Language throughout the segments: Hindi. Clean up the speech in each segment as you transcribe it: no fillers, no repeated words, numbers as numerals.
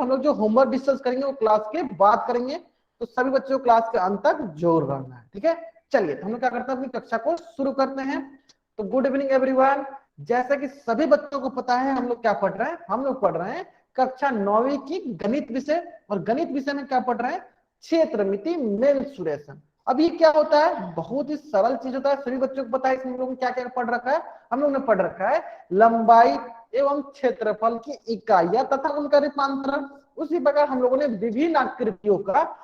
हम लोग जो होमवर्क डिस्कस करेंगे वो क्लास के बाद करेंगे, तो सभी बच्चों को क्लास के अंत तक जोर रहना है, ठीक है। चलिए तो हम लोग क्या करते हैं, अपनी कक्षा को शुरू करते हैं। तो गुड इवनिंग एवरीवन। जैसा कि सभी बच्चों को पता है हम लोग क्या पढ़ रहे हैं, हम लोग पढ़ रहे हैं कक्षा 9वीं की गणित विषय, और गणित विषय में क्या पढ़ रहे हैं, क्षेत्रमिति मेंसुरेशन। अब ये क्या होता है, बहुत ही सरल चीज होता है, सभी बच्चों को पता है। इसमें हम लोग क्या क्या पढ़ रखा है, हम लोग ने पढ़ रखा है लंबाई एवं क्षेत्रफल की इकाइयां तथा उनका रूपांतरण। उसी प्रकार हम लोगों ने विभिन्न आकृतियों का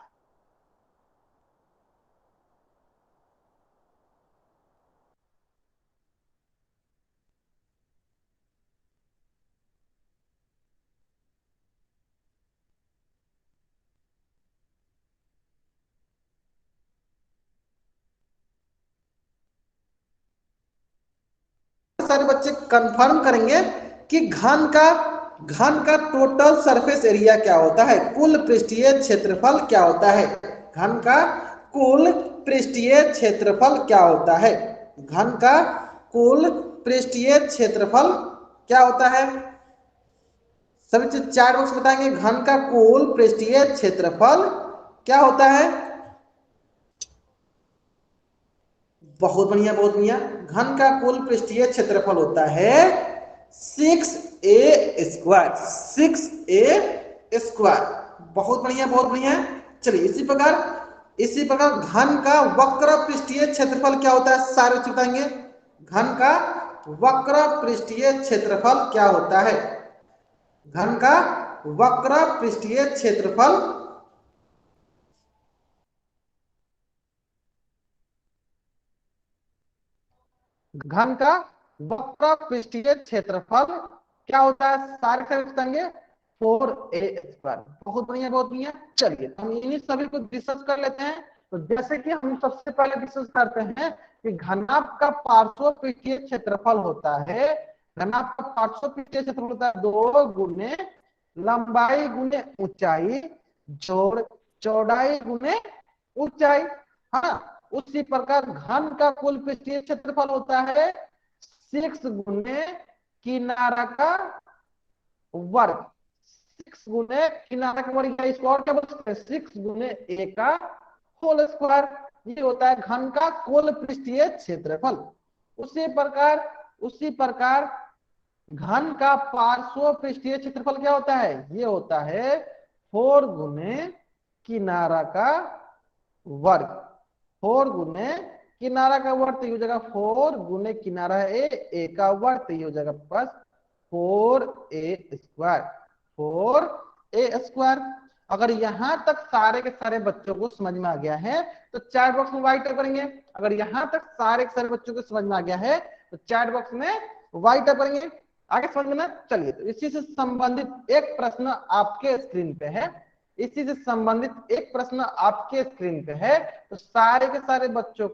सारे बच्चे कंफर्म करेंगे कि घन का टोटल सरफेस एरिया क्या होता है, कुल पृष्ठीय क्षेत्रफल क्या होता है। घन का कुल पृष्ठीय क्षेत्रफल क्या होता है, घन का कुल पृष्ठीय क्षेत्रफल क्या होता है। सभी चीज चार बॉक्स बताएंगे, घन का कुल पृष्ठीय क्षेत्रफल क्या होता है। बहुत बढ़िया बहुत बढ़िया। घन का कुल पृष्ठीय क्षेत्रफल होता है 6a², 6a²। बहुत बढ़िया बहुत बढ़िया। चलिए इसी प्रकार घन का वक्र पृष्ठीय क्षेत्रफल क्या होता है, सारे बताएंगे। घन का वक्र पृष्ठीय क्षेत्रफल क्या होता है, घन का वक्र पृष्ठीय क्षेत्रफल घन का वक्र पृष्ठीय क्षेत्रफल क्या होता है, सारे सारे बताएंगे 4a²। बहुत बढ़िया बहुत बढ़िया। चलिए हम इन्हीं सभी को डिस्कस कर लेते हैं। तो जैसे कि हम सबसे पहले डिस्कस करते हैं कि घनाभ का पार्श्व पृष्ठीय क्षेत्रफल होता है, घनाभ का पार्श्व पृष्ठीय क्षेत्रफल होता है 2 गुने लंबाई गुने ऊंचाई जोड़ चौड़ाई गुने ऊंचाई। हाँ, उसी प्रकार घन का कुल पृष्ठीय क्षेत्रफल होता है 6 गुने किनारा का वर्ग, 6 गुने किनारा का वर्ग, इसको और क्या बोल सकते हैं, 6 गुने a का होल स्क्वायर। ये होता है घन का कुल पृष्ठीय क्षेत्रफल। उसी प्रकार घन का पार्श्व पृष्ठीय क्षेत्रफल क्या होता है, ये होता है 4 गुने किनारा का वर्ग, 4 गुने किनारा का वर्ग, तो ये हो जाएगा 4 गुने किनारा है ए का वर्ग, तो ये हो जाएगा प्लस 4a², 4a²। अगर यहां तक सारे के सारे बच्चों को समझ में आ गया है तो चैट बॉक्स में वाइट करेंगे। अगर यहां तक सारे के सारे बच्चों को समझ में आ गया है तो चैट बॉक्स में वाइट करेंगे। आगे समझ में ना। चलिए तो इसी से संबंधित एक प्रश्न आपके स्क्रीन पे है, इसी से संबंधित एक प्रश्न आपके स्क्रीन पे है। तो सारे के सारे बच्चों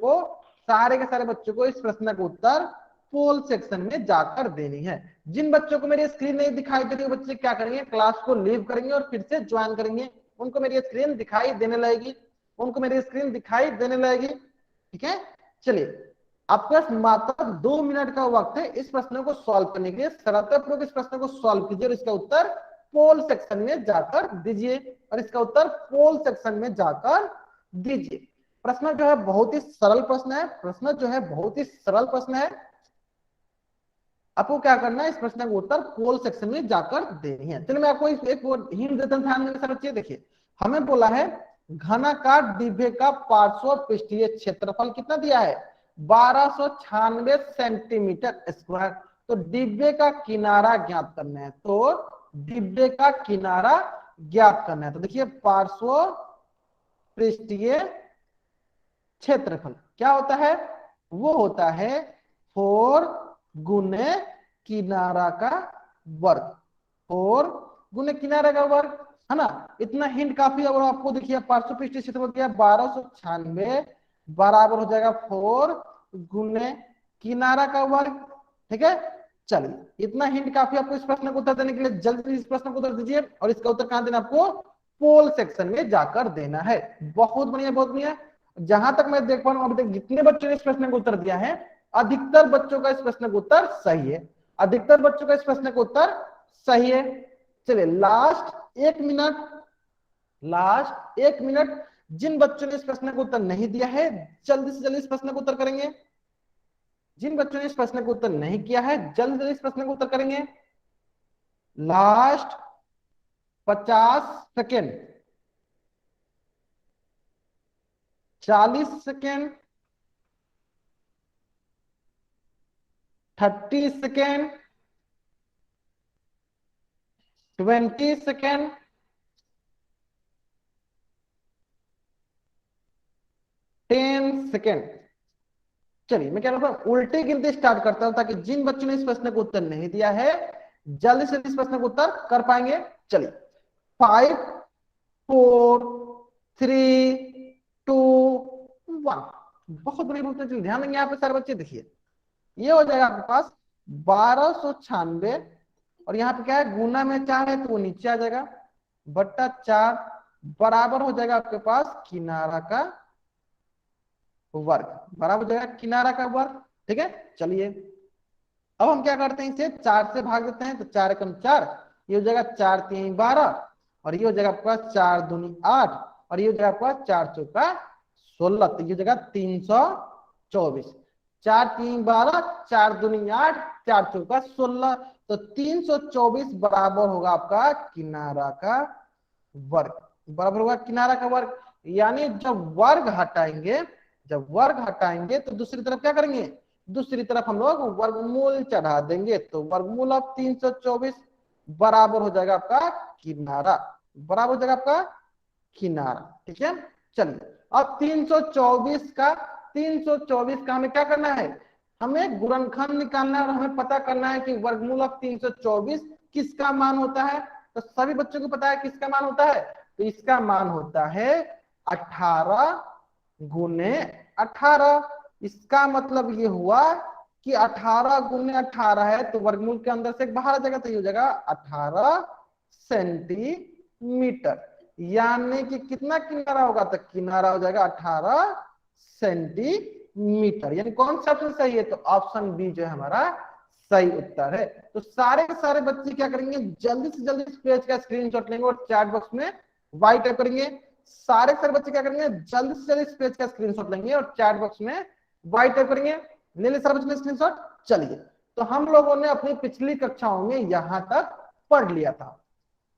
को इस प्रश्न का उत्तर पोल सेक्शन में जाकर देनी है। जिन बच्चों को मेरी स्क्रीन नहीं दिखाई दे रही वो बच्चे क्या करेंगे, क्लास को लीव करेंगे और फिर से ज्वाइन करेंगे। उनको मेरी स्क्रीन दिखाई देने लगेगी, ठीक है। चलिए आपके पास मात्र 2 मिनट का वक्त है इस प्रश्न को सॉल्व करने के लिए। सरलतापूर्वक इस प्रश्न को सॉल्व कीजिए और इसका उत्तर पोल सेक्शन में जाकर दीजिए, प्रश्न जो है बहुत ही सरल प्रश्न है, आपको क्या करना है, इस प्रश्न का उत्तर पोल सेक्शन में जाकर देनी है। चलिए मैं आपको एक हिंट देता हूं, ध्यान देने से। देखिए हमें बोला है घनाकार डिब्बे का पार्श्व पृष्ठीय क्षेत्रफल कितना दिया है, 1296 सेंटीमीटर स्क्वायर। तो डिब्बे का किनारा ज्ञात करना है, तो देखिए पार्श्व पृष्ठीय क्षेत्रफल क्या होता है, वो होता है 4 गुने किनारा का वर्ग, 4 गुने किनारा का वर्ग, है ना। इतना हिंट काफी। और आपको देखिए पार्श्व पृष्ठीय क्षेत्रफल क्या है, 1296 बराबर हो जाएगा 4 गुने किनारा का वर्ग, ठीक है। चलिए इतना हिंट काफी आपको इस प्रश्न को उत्तर देने के लिए। जल्दी इस प्रश्न को उत्तर दीजिए और इसका उत्तर कहां देना, आपको पोल सेक्शन में जाकर देना है। बहुत बढ़िया बहुत बढ़िया। जहां तक मैं देख पा रहा हूं अभी तक जितने बच्चों ने इस प्रश्न को उत्तर दिया है, अधिकतर बच्चों का इस प्रश्न का उत्तर सही है, चलिए लास्ट 1 मिनट, लास्ट 1 मिनट। जिन बच्चों ने इस प्रश्न का उत्तर नहीं दिया है जल्दी से जल्दी इस प्रश्न का उत्तर करेंगे। जिन बच्चों ने इस प्रश्न का उत्तर नहीं किया है जल्दी से जल्दी इस प्रश्न का उत्तर करेंगे। Last 50 second, 40 second, 30 second, 20 second, 10 second. चलिए मैं कह रहा था उल्टी गिनती स्टार्ट करता हूं ताकि जिन बच्चों ने इस प्रश्न का उत्तर नहीं दिया है जल्दी से इस प्रश्न का उत्तर कर पाएंगे। चलिए 5 4 3 2 1। बहुत बड़ी बोलते हैं, ध्यान देंगे यहाँ पे सारे बच्चे। देखिए ये हो जाएगा आपके पास 1296, और यहाँ पे क्या है गुना में 4 है तो वो नीचे आ जाएगा, बट्टा 4 बराबर हो जाएगा आपके पास किनारा का वर्ग, बराबर हो जाएगा किनारा का वर्ग। ठीक है, चलिए अब हम क्या करते हैं, इसे 4 से भाग देते हैं तो 4 एकम 4, ये हो जाएगा 4 3 12, और ये हो जाएगा आपके पास 4 दूनी 8, और ये हो जाएगा आपके पास 4 चौका 16, तो ये हो जाएगा 324। 4 3 12, 4 दूनी 8, 4 चौका 16, तो 324 बराबर होगा आपका किनारा का वर्ग, बराबर होगा किनारा का वर्ग। यानी जब वर्ग हटाएंगे, जब वर्ग हटाएंगे तो दूसरी तरफ क्या करेंगे, दूसरी तरफ हम लोग वर्गमूल चढ़ा देंगे, तो वर्गमूल ऑफ 324 बराबर हो जाएगा आपका किनारा, बराबर हो जाएगा आपका किनारा। ठीक है, चलिए अब 324 का हमें क्या करना है, हमें गुणनखंड निकालना है और हमें पता करना है कि वर्गमूल ऑफ 324 किसका मान होता है। तो सभी बच्चों को पता है किसका मान होता है, तो इसका मान होता है 18 गुने 18। इसका मतलब ये हुआ कि 18 गुने 18 है तो वर्गमूल के अंदर से एक बाहर आ जाएगा, तो ये हो जाएगा 18 सेंटीमीटर। यानी कि कितना किनारा होगा, तो किनारा हो जाएगा 18 सेंटीमीटर। यानी कौन सा ऑप्शन सही है, तो ऑप्शन बी जो है हमारा सही उत्तर है। तो सारे के सारे बच्चे क्या करेंगे, जल्दी से जल्दी इस पेज का स्क्रीनशॉट लेंगे और चैट बॉक्स में वाई टाइप करेंगे। सारे सारे बच्चे क्या करेंगे, जल्दी से जल्दी इस पेज का स्क्रीनशॉट लेंगे और चैट बॉक्स में वाई टाइप करेंगे। ले ले सारे बच्चे स्क्रीनशॉट। चलिए तो हम लोगों ने अपनी पिछली कक्षाओं में यहां तक पढ़ लिया था,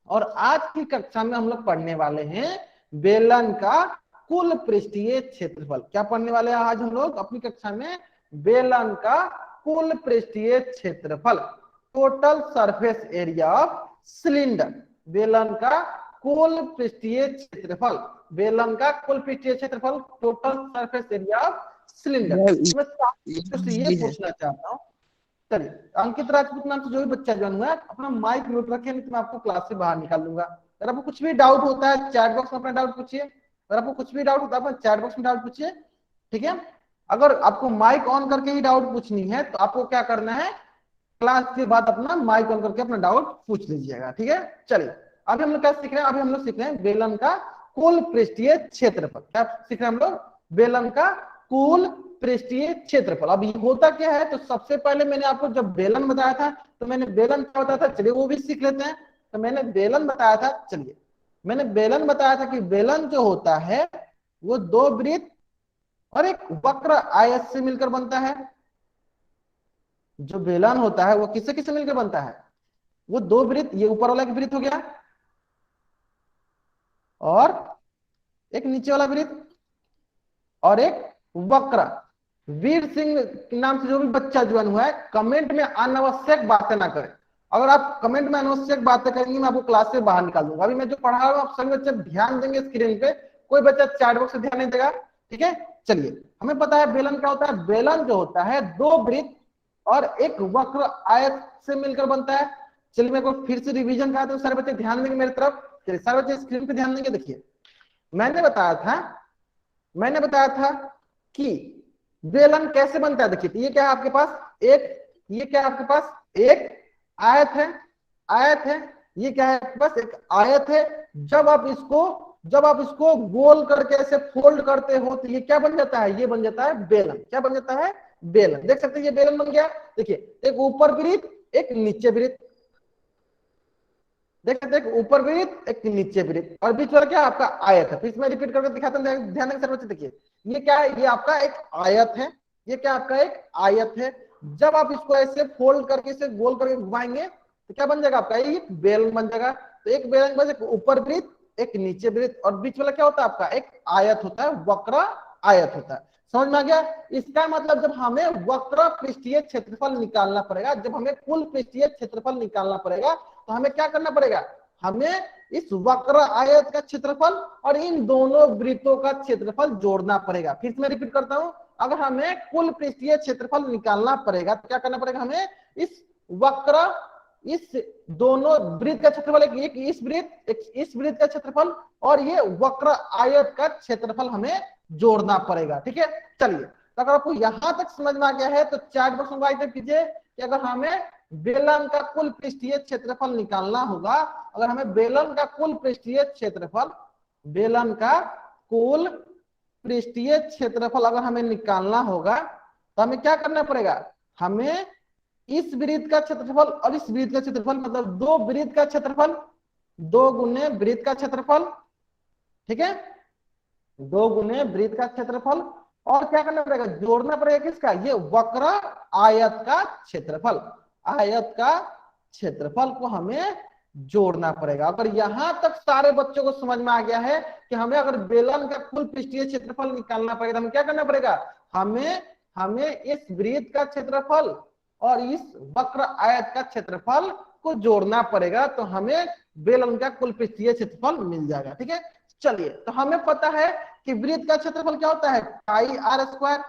और आज की कक्षा में हम लोग पढ़ने वाले हैं बेलन का कुल पृष्ठीय क्षेत्रफल। क्या पढ़ने वाले हैं आज हम लोग अपनी कक्षा में, बेलन का कुल पृष्ठीय क्षेत्रफल, total surface area of cylinder. बेलन का कुल पृष्ठीय क्षेत्रफल, बेलन का कुल पृष्ठीय क्षेत्रफल, total surface area of cylinder. मैं ये पूछना चाहता हूँ, चलिए अंकित राजपूत नाम से जो भी बच्चा ज्वाइन हुआ है अपना माइक म्यूट रखे, नहीं तो मैं आपको क्लास से बाहर निकाल दूंगा। अगर आपको कुछ भी डाउट होता है चैट बॉक्स में अपना डाउट पूछिए, अगर आपको कुछ भी डाउट होता है अपना चैट बॉक्स में डाउट पूछिए। ठीक है, अगर आपको माइक ऑन करके ही डाउट पूछनी है तो आपको क्या करना है, क्लास के बाद अपना माइक ऑन करके अपना डाउट पूछ लीजिएगा। ठीक है, चलिए अभी हम लोग क्या सीख रहे हैं, अभी हम लोग सीख रहे हैं बेलन का कुल पृष्ठीय क्षेत्रफल। क्या सीख रहे हैं हम लोग, बेलन का कुल पृष्ठीय क्षेत्रफल। अब ये होता क्या है, तो सबसे पहले मैंने आपको जब बेलन बताया था तो मैंने बेलन क्या बताया था, चलिए वो भी सीख लेते हैं। तो मैंने बेलन बताया था, चलिए मैंने बेलन बताया था कि बेलन जो होता है वो दो वृत्त और एक वक्र आयत से मिलकर बनता है। जो बेलन होता है वो किससे किससे मिलकर बनता है, वो दो वृत्त, ये ऊपर वाला एक वृत्त हो गया और एक नीचे वाला वृत्त और एक वक्र। वीर सिंह के नाम से जो भी बच्चा ज्वाइन हुआ है कमेंट में अनावश्यक बातें ना करें। अगर आप कमेंट में अनावश्यक बातें करेंगे मैं आपको क्लास से बाहर निकाल दूंगा। अभी मैं जो पढ़ा रहा हूँ आप सभी बच्चे ध्यान देंगे स्क्रीन पे, कोई बच्चा चैट बॉक्स से ध्यान नहीं देगा। ठीक है, चलिए हमें पता है बेलन क्या होता है, बेलन जो होता है दो वृत्त और एक वक्र आयत से मिलकर बनता है। चलिए मैं फिर से रिवीजन करा दूं, सारे बच्चे ध्यान देंगे मेरी तरफ। चलिए सारे बच्चे स्क्रीन पे ध्यान देंगे। देखिए मैंने बताया था कि बेलन कैसे बनता है। देखिए ये क्या है आपके पास एक, ये क्या है आपके पास एक आयत है, आयत है, ये क्या है आपके पास एक आयत है। जब आप इसको गोल करके ऐसे फोल्ड करते हो तो ये क्या बन जाता है, ये बन जाता है बेलन। क्या बन जाता है, बेलन। देख सकते हैं ये बेलन बन गया। देखिए एक ऊपर वृत्त एक नीचे वृत्त, देख देख, ऊपर वृत्त एक नीचे वृत्त, और बीच वाला क्या आपका आयत है। फिर इसमें रिपीट करके दिखाता हूं, ध्यान देकर बच्चे देखिए, ये क्या है, ये आपका एक आयत है, ये क्या आपका एक आयत है। जब आप इसको ऐसे फोल्ड करके इसे गोल करके घुमाएंगे तो क्या बन जाएगा आपका, ये बेलन बन जाएगा। तो एक बेलन बन जाएगा, ऊपर वृत्त एक नीचे वृत्त, और बीच वाला क्या होता है आपका एक आयत होता है, वक्र आयत होता है। समझ में आ गया? इसका मतलब जब हमें वक्र पृष्ठीय क्षेत्रफल निकालना पड़ेगा, जब हमें कुल पृष्ठीय क्षेत्रफल निकालना पड़ेगा, तो हमें क्या करना पड़ेगा, हमें इस वक्र आयत का क्षेत्रफल और इन दोनों वृत्तों का क्षेत्रफल जोड़ना पड़ेगा। फिर से मैं रिपीट करता हूं, अगर हमें कुल पृष्ठीय क्षेत्रफल निकालना पड़ेगा तो क्या करना पड़ेगा, हमें इस वक्र, इस दोनों वृत्त का क्षेत्रफल, एक इस वृत्त, एक इस वृत्त का क्षेत्रफल और ये वक्र आयत का क्षेत्रफल हमें जोड़ना पड़ेगा। ठीक है, चलिए, तो अगर आपको यहां तक समझ में आ गया है तो चैट बॉक्स में राइट कीजिए कि अगर हमें बेलन का कुल पृष्ठीय क्षेत्रफल निकालना होगा, अगर हमें बेलन का कुल पृष्ठीय क्षेत्रफल, बेलन का कुल पृष्ठीय क्षेत्रफल अगर हमें निकालना होगा तो हमें क्या करना पड़ेगा, हमें इस वृत्त का क्षेत्रफल और इस वृत्त का क्षेत्रफल, मतलब दो वृत्त का क्षेत्रफल, 2 गुने वृत्त का क्षेत्रफल, ठीक है, 2 गुने वृत्त का क्षेत्रफल, और क्या करना पड़ेगा, जोड़ना पड़ेगा किसका, ये वक्र आयत का क्षेत्रफल, आयत का क्षेत्रफल को हमें जोड़ना पड़ेगा। अगर यहां तक सारे बच्चों को समझ में आ गया है कि हमें अगर बेलन का कुल पृष्ठीय क्षेत्रफल निकालना पड़ेगा, हमें क्या करना पड़ेगा, हमें इस वृत्त का क्षेत्रफल और इस वक्र आयत का क्षेत्रफल को जोड़ना पड़ेगा, तो हमें बेलन का कुल पृष्ठीय क्षेत्रफल मिल जाएगा। ठीक है, चलिए, तो हमें पता है कि वृत्त का क्षेत्रफल क्या होता है, पाई आर स्क्वायर,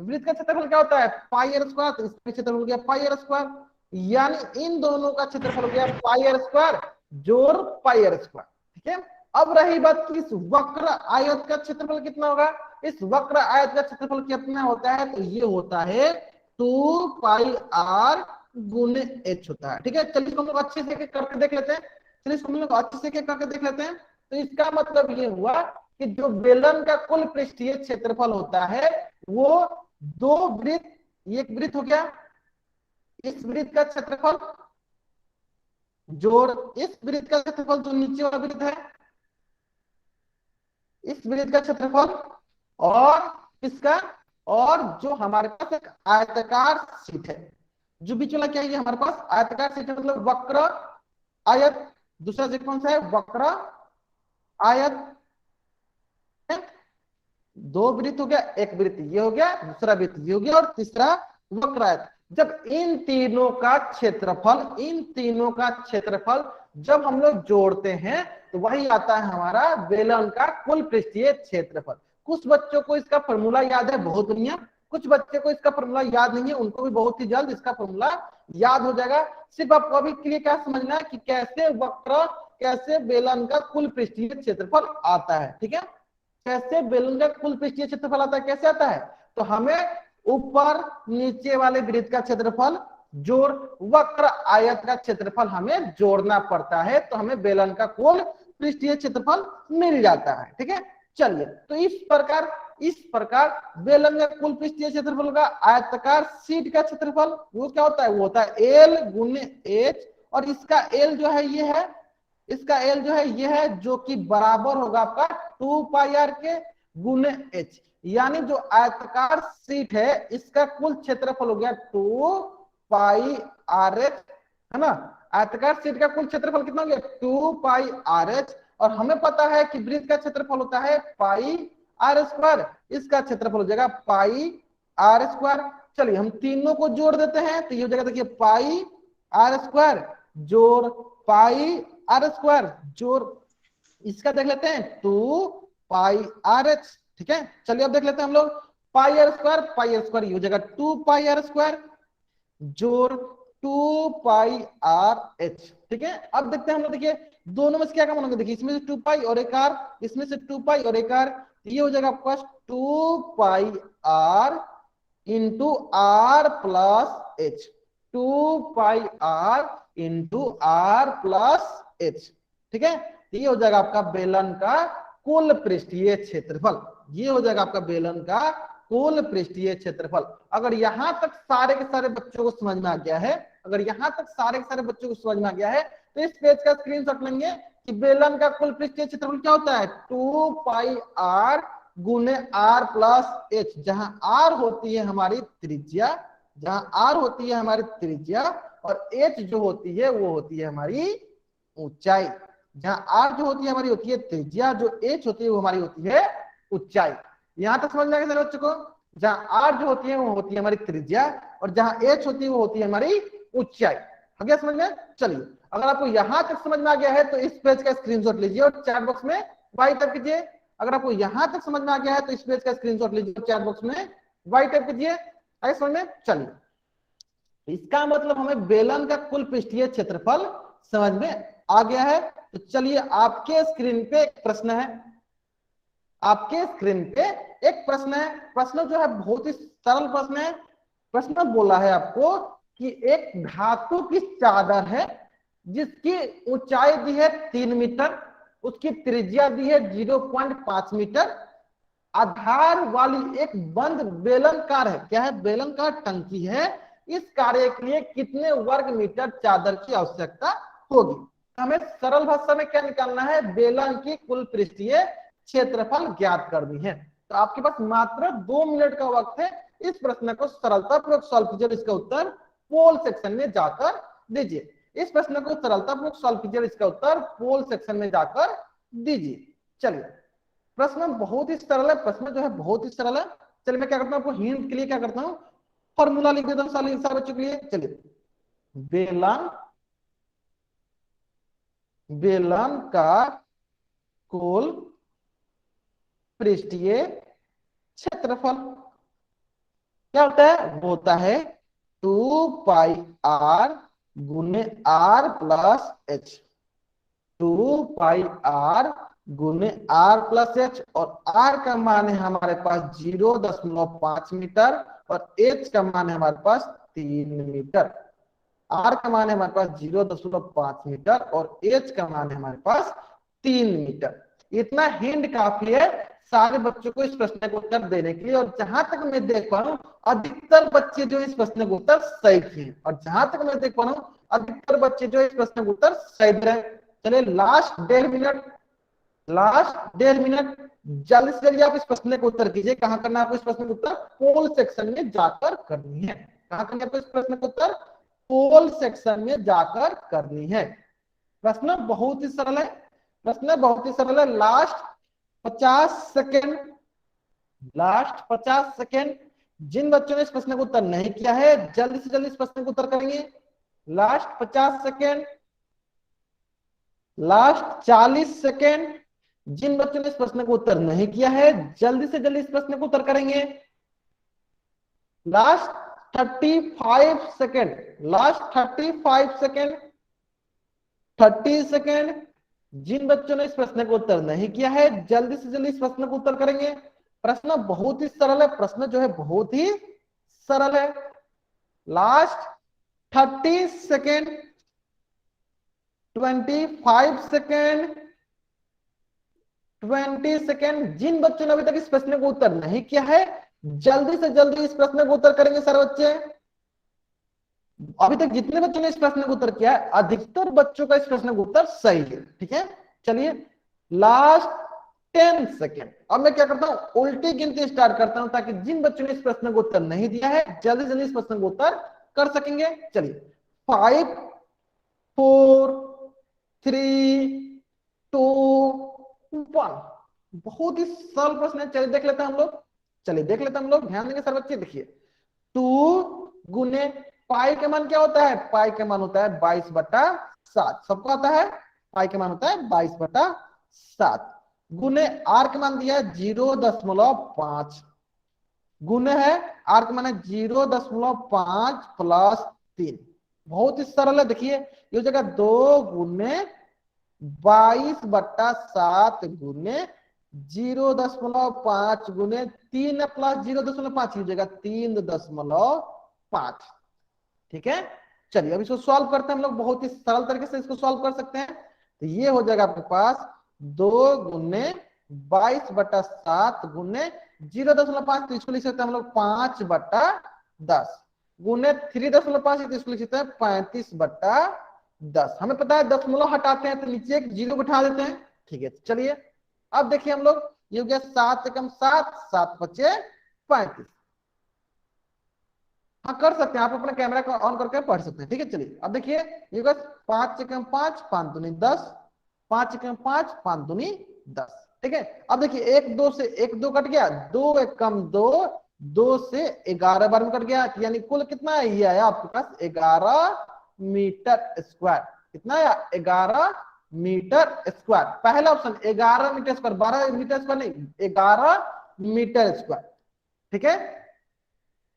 वृत्त का क्षेत्रफल क्या होता है, पाई आर स्क्वायर, तो इसका क्षेत्रफल हो गया पाई आर स्क्वायर, यानी इन दोनों का क्षेत्रफल हो गया पाई आर स्क्वायर जोड़ पाई आर स्क्वायर। ठीक है, अब रही बात कि इस वक्र आयत का क्षेत्रफल कितना होगा, इस वक्र आयत का क्षेत्रफल कितना होता है, तो ये होता है 2 पाई आर गुने एच होता है। ठीक है, चलिए हम लोग अच्छे से करके देख लेते हैं, चलिए हम लोग अच्छे से करके देख लेते हैं। तो इसका मतलब ये हुआ कि जो बेलन का कुल पृष्ठीय क्षेत्रफल होता है वो दो वृत्त, एक वृत्त हो गया, इस वृत्त का क्षेत्रफल जोड़ इस वृत्त का क्षेत्रफल जो नीचे वाला वृत्त है, इस वृत्त का क्षेत्रफल और इसका, और जो हमारे पास एक आयताकार शीट है, जो बीच वाला क्या है, हमारे पास आयताकार शीट है, मतलब वक्र आयत, दूसरा जो कौन सा है, वक्र आयत, दो वृत्त हो गया, एक वृत्त ये हो गया, दूसरा वृत्त ये हो गया, और तीसरा वक्र आयत। जब इन तीनों का क्षेत्रफल, इन तीनों का क्षेत्रफल जब हम लोग जोड़ते हैं तो वही आता है हमारा बेलन का कुल पृष्ठीय क्षेत्रफल। कुछ बच्चों को इसका फॉर्मूला याद है, बहुत बढ़िया, कुछ बच्चे को इसका फॉर्मूला याद नहीं है, उनको भी बहुत ही जल्द इसका फॉर्मूला याद हो जाएगा। सिर्फ आपको अभी के लिए क्या समझना है कि कैसे वक्र, कैसे बेलन का कुल पृष्ठीय क्षेत्रफल आता है। ठीक है, कैसे बेलन का कुल पृष्ठीय क्षेत्रफल आता है, कैसे आता है, तो हमें ऊपर नीचे वाले वृत्त का क्षेत्रफल जोड़ वक्र आयत का क्षेत्रफल हमें जोड़ना पड़ता है, तो हमें बेलन का कुल पृष्ठीय क्षेत्रफल मिल जाता है। ठीक है, चलिए, तो इस प्रकार बेलन का कुल पृष्ठीय क्षेत्रफल का आयताकार शीट का क्षेत्रफल वो क्या होता है, वो होता है एल गुने एच, और इसका एल जो है ये है, इसका एल जो है ये है, जो कि बराबर होगा आपका 2 पाई आर के गुने एच, यानी जो आयताकार शीट है इसका कुल क्षेत्रफल हो गया 2 पाई आर एच, है ना। आयताकार शीट का कुल क्षेत्रफल कितना हो गया, 2 पाई आर एच, और हमें पता है कि वृत्त का क्षेत्रफल होता है पाई आर स्क्वायर, इसका क्षेत्रफल हो जाएगा पाई आर स्क्वायर। चलिए हम तीनों को जोड़ देते हैं, तो ये हो जाएगा, देखिए पाई आर स्क्वायर जोड़ पाई आर स्क्वायर जोड़ इसका देख लेते हैं 2 पाई आर एच। ठीक है, चलिए अब देख लेते हैं हम लोग, पाई आर स्क्वायर ये हो जाएगा 2 पाई आर स्क्वायर जोड़ 2 पाई आर एच। ठीक है, अब देखते हैं हम लोग, देखिए दोनों में से क्या कॉमन होगा, देखिए इसमें से 2 पाई और एक आर, इसमें से 2 पाई और एक आर, ये हो जाएगा आपके पास 2 pi R into R plus H, 2 pi R into R plus H. ठीक है, ये हो जाएगा आपका बेलन का कुल पृष्ठीय क्षेत्रफल, ये हो जाएगा आपका बेलन का कुल पृष्ठीय क्षेत्रफल। अगर यहां तक सारे के सारे बच्चों को समझ में आ गया है, अगर यहां तक सारे के सारे बच्चों को समझ में आ गया है, तो इस पेज का स्क्रीनशॉट लेंगे कि बेलन का कुल पृष्ठीय क्षेत्रफल क्या होता है 2 पाई आर गुने आर प्लस एच, जहां आर होती है हमारी त्रिज्या, जहां आर होती है हमारी त्रिज्या और एच जो होती है वो होती है हमारी ऊंचाई। जहां आर जो होती है हमारी होती है त्रिज्या, जो एच होती है वो हमारी होती है ऊंचाई। यहां तक समझ में आएगा सर बच्चों को? जहां आर जो होती है वो होती है हमारी त्रिज्या और जहां एच होती है वो होती है हमारी ऊंचाई। आ गया समझ में? चलिए, अगर आपको यहां तक समझ में आ गया है तो इस पेज का स्क्रीनशॉट लीजिए और चैट बॉक्स में वाई टाइप कीजिए। अगर आपको यहां तक समझ में आ गया है तो इस पेज का स्क्रीनशॉट लीजिए और चैट बॉक्स में वाई टाइप कीजिए। आगे समझ में? चलिए, इसका मतलब हमें बेलन का कुल पृष्ठीय क्षेत्रफल समझ में आ गया है। तो चलिए, आपके स्क्रीन पे एक प्रश्न है, आपके स्क्रीन पे एक प्रश्न है। प्रश्न जो है बहुत ही सरल प्रश्न है। प्रश्न बोला है आपको कि एक धातु की चादर है जिसकी ऊंचाई दी है 3 मीटर, उसकी त्रिज्या दी है 0.5 मीटर, आधार वाली एक बंद बेलनकार है, क्या है? बेलनकार टंकी है। इस कार्य के लिए कितने वर्ग मीटर चादर की आवश्यकता होगी? हमें सरल भाषा में क्या निकालना है? बेलन की कुल पृष्ठीय क्षेत्रफल ज्ञात करनी है। तो आपके पास मात्र 2 मिनट का वक्त है। इस प्रश्न को सरलतापूर्वक सॉल्व कीजिए, इसका उत्तर पोल सेक्शन में जाकर दीजिए। इस प्रश्न को सरलतापूर्वक सॉल्व कीजिए, इसका उत्तर पोल सेक्शन में जाकर दीजिए। चलिए, प्रश्न बहुत ही सरल है, प्रश्न जो है बहुत ही सरल है। चलिए, मैं क्या करता हूँ, आपको हिंट के लिए क्या करता हूँ, फॉर्मूला लिख देता हूँ सारे बच्चों के लिए। चलिए, बेलन बेलन का कुल पृष्ठीय क्षेत्रफल क्या होता है? वो होता है 2 पाई आर गुने R plus H, 2 pi R गुने आर प्लस एच, और आर का मान है हमारे पास 0.5 मीटर और एच का मान है हमारे पास 3 मीटर। आर का मान है हमारे पास 0.5 मीटर और एच का मान है हमारे पास 3 मीटर। इतना हिंट काफी है सारे बच्चों को इस प्रश्न को उत्तर देने के लिए। और जहां तक मैं देख पा रहा हूं, अधिकतर बच्चे जो इस प्रश्न को उत्तर सही किए, और जहां तक मैं देख पा रहा हूं, अधिकतर बच्चे जो इस प्रश्न को उत्तर सही दे रहे हैं। चलिए, लास्ट 1.5 मिनट जल्दी से जल्दी आप इस प्रश्न को उत्तर कीजिए। कहां करना है आपको इस प्रश्न को उत्तर? पोल सेक्शन में जाकर करनी है। कहां करनी है आपको इस प्रश्न को उत्तर? पोल सेक्शन में जाकर करनी है। प्रश्न बहुत ही सरल है, प्रश्न बहुत ही सरल है। लास्ट 50 सेकेंड जिन बच्चों ने इस प्रश्न को उत्तर नहीं किया है, जल्दी से जल्दी इस प्रश्न को उत्तर करेंगे। लास्ट 50 सेकेंड, लास्ट 40 सेकेंड जिन बच्चों ने इस प्रश्न को उत्तर नहीं किया है, जल्दी से जल्दी इस प्रश्न को उत्तर करेंगे। Last 35 second, last 35 second, 30 second जिन बच्चों ने इस प्रश्न को उत्तर नहीं किया है, जल्दी से जल्दी इस प्रश्न को उत्तर करेंगे। प्रश्न बहुत ही सरल है, प्रश्न जो है बहुत ही सरल है। लास्ट 30 सेकेंड, 25 सेकेंड, 20 सेकेंड जिन बच्चों ने अभी तक इस प्रश्न को उत्तर नहीं किया है, जल्दी से जल्दी इस प्रश्न को उत्तर करेंगे सारे बच्चे। अभी तक जितने बच्चों ने इस प्रश्न को उत्तर किया है, अधिकतर बच्चों का इस प्रश्न का उत्तर सही है। ठीक है, चलिए, लास्ट 10 सेकेंड। अब मैं क्या करता हूं, उल्टी गिनती स्टार्ट करता हूं ताकि जिन बच्चों ने इस प्रश्न को उत्तर नहीं दिया है, जल्दी जल्दी इस प्रश्न को उत्तर कर सकेंगे। चलिए, 5 4 3 2 1। बहुत ही सरल प्रश्न है। चलिए देख लेते हैं हम लोग, चलिए देख लेते हैं हम लोग, ध्यान देंगे सर बच्चे। देखिए, 2 गुने पाई का मान क्या होता है? पाई का मान होता है 22/7। सबको आता है? पाई का मान होता है 22/7 गुने आर का मान दिया है 0.5 गुने है आर का मान है 0.5 प्लस 3। बहुत ही सरल है। देखिए, ये हो जाएगा 2 गुने 22/7 गुने 0.5 गुने 3 प्लस 0.5 हो जाएगा 3.5। ठीक है, चलिए अब इसको सॉल्व करते हैं हम लोग। बहुत ही सरल तरीके से इसको सॉल्व कर सकते हैं। तो ये हो जाएगा आपके पास 2 गुने 22/7 गुने 0.5, तो इसको लिख सकते हैं हम लोग 5/10 गुने 3.5, तो इसको लिख सकते हैं 35/10 10। हमें पता है 10 हटाते हैं तो नीचे एक 0 बिठा देते हैं, ठीक है। चलिए अब देखिए हम लोग, ये हो गया 7 एकम 7, 7 पचे 35। हाँ कर सकते हैं, आप अपना कैमरा को ऑन करके पढ़ सकते हैं, ठीक है। चलिए अब देखिए, ये होगा 5 एकम 5, 5 दूनी 10, 5 एकम 5, 5 दूनी 10, ठीक है। अब देखिए 1 2 से 1 2 कट गया, 2 एकम 2, 2 से 11 बार में कट गया, यानी कुल कितना है, ये आया आपके पास 11 मीटर स्क्वायर। कितना आया, 11 मीटर स्क्वायर। पहला option 11 metre square, 12 metre square नहीं, 11 मीटर स्क्वायर, ठीक है,